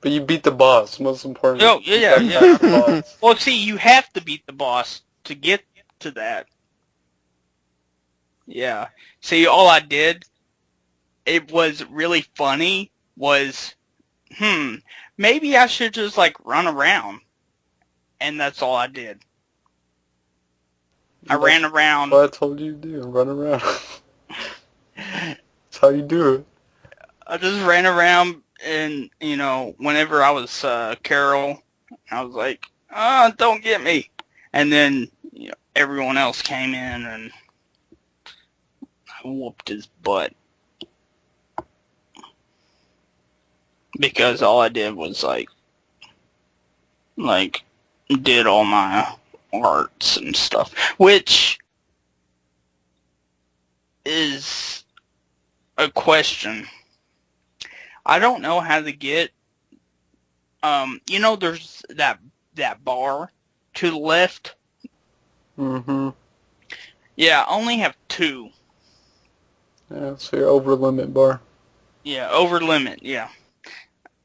But you beat the boss, most important. Oh, yeah. The boss. Well, see, you have to beat the boss to get to that. Yeah. See, all I did, it was really funny, was, maybe I should just, run around. And that's all I did. I ran around. What I told you to do, run around. That's how you do it. I just ran around, and, whenever I was Carol, I was like, don't get me. And then, everyone else came in, and I whooped his butt. Because all I did was, did all my arts and stuff. Which is a question. I don't know how to get, there's that bar to the left. Mm-hmm. Yeah, I only have 2. Yeah, so you're over limit bar. Yeah, over limit, yeah.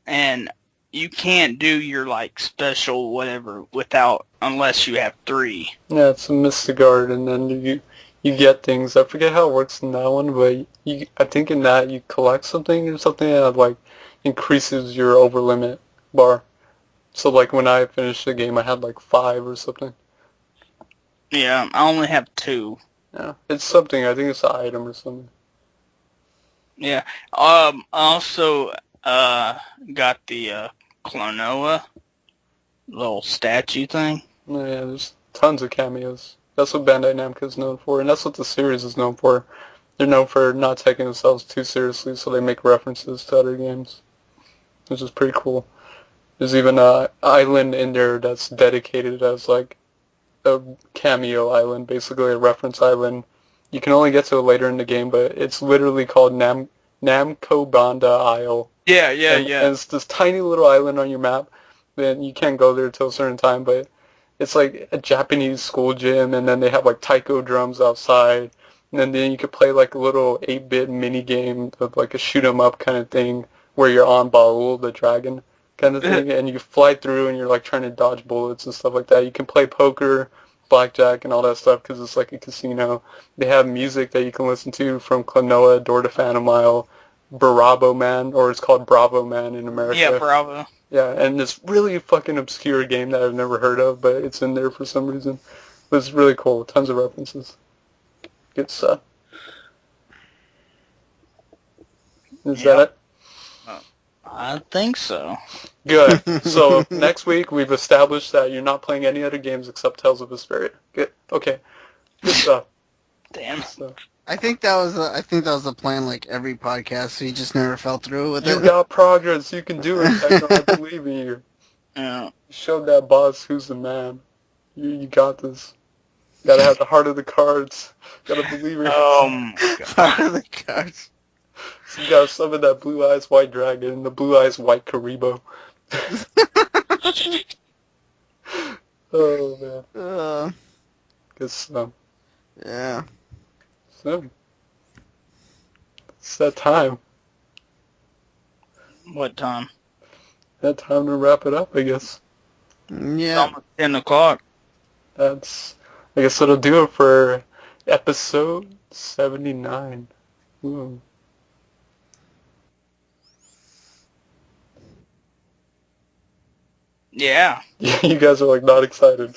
And you can't do your, special whatever unless you have 3. Yeah, it's a Mystigard, and then you get things. I forget how it works in that one, but I think in that you collect something or something that, increases your over limit bar. So, when I finished the game, I had, 5 or something. Yeah, I only have 2. Yeah, it's something. I think it's an item or something. Yeah. I also got the Klonoa little statue thing. Yeah, there's tons of cameos. That's what Bandai Namco is known for, and that's what the series is known for. They're known for not taking themselves too seriously, so they make references to other games, which is pretty cool. There's even an island in there that's dedicated as, a cameo island, basically a reference island. You can only get to it later in the game, but it's literally called Namco Banda Isle. Yeah. And it's this tiny little island on your map. Then you can't go there till a certain time, but it's like a Japanese school gym, and then they have taiko drums outside, and then you could play a little 8-bit mini game of a shoot 'em up kind of thing where you're on Baul the dragon kind of thing, and you fly through and you're trying to dodge bullets and stuff like that. You can play poker, blackjack, and all that stuff because it's like a casino. They have music that you can listen to from Klonoa, Door to Phantom Isle, Bravo Man, or it's called Bravo Man in America. Yeah, Bravo. Yeah, and this really fucking obscure game that I've never heard of, but it's in there for some reason. But it's really cool. Tons of references. Good stuff. Is that it? I think so. Good. So next week we've established that you're not playing any other games except Tales of Vesperia. Good. Okay. Good stuff. Damn. So, I think that was the plan. Every podcast, so you just never fell through with you it. got progress. You can do it. Techno. I believe in you. Yeah. You showed that boss who's the man. You got this. Gotta have the heart of the cards. Gotta believe it. Oh my god. Part of the cards. So you gotta summon that blue eyes white dragon and the blue eyes white Karibo. Oh man. Good stuff. Yeah. So it's that time. What time? That time to wrap it up, I guess. It's Yeah. almost 10 o'clock. I guess that'll do it for episode 79. Ooh. Yeah. You guys are like not excited.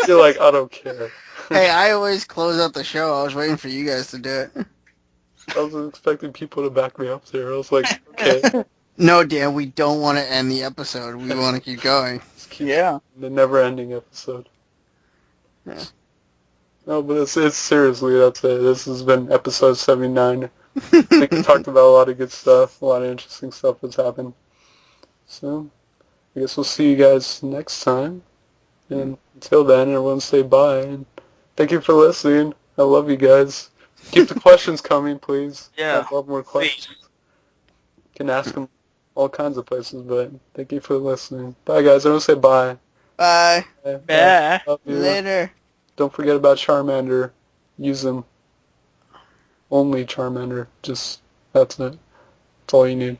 You're like, I don't care. Hey, I always close out the show. I was waiting for you guys to do it. I was expecting people to back me up there. I was like, okay. No, Dan, we don't want to end the episode. We want to keep going. Let's keep Yeah. the never-ending episode. Yeah. No, but it's seriously, that's it. This has been episode 79. I think we talked about a lot of good stuff, a lot of interesting stuff that's happened. So, I guess we'll see you guys next time. And until then, everyone stay bye. And thank you for listening. I love you guys. Keep the questions coming, please. Yeah. I love more questions. You can ask them all kinds of places, but thank you for listening. Bye, guys. Everyone say bye. Bye. Bye. Love you. Later. Don't forget about Charmander. Use them. Only Charmander. Just, that's it. That's all you need.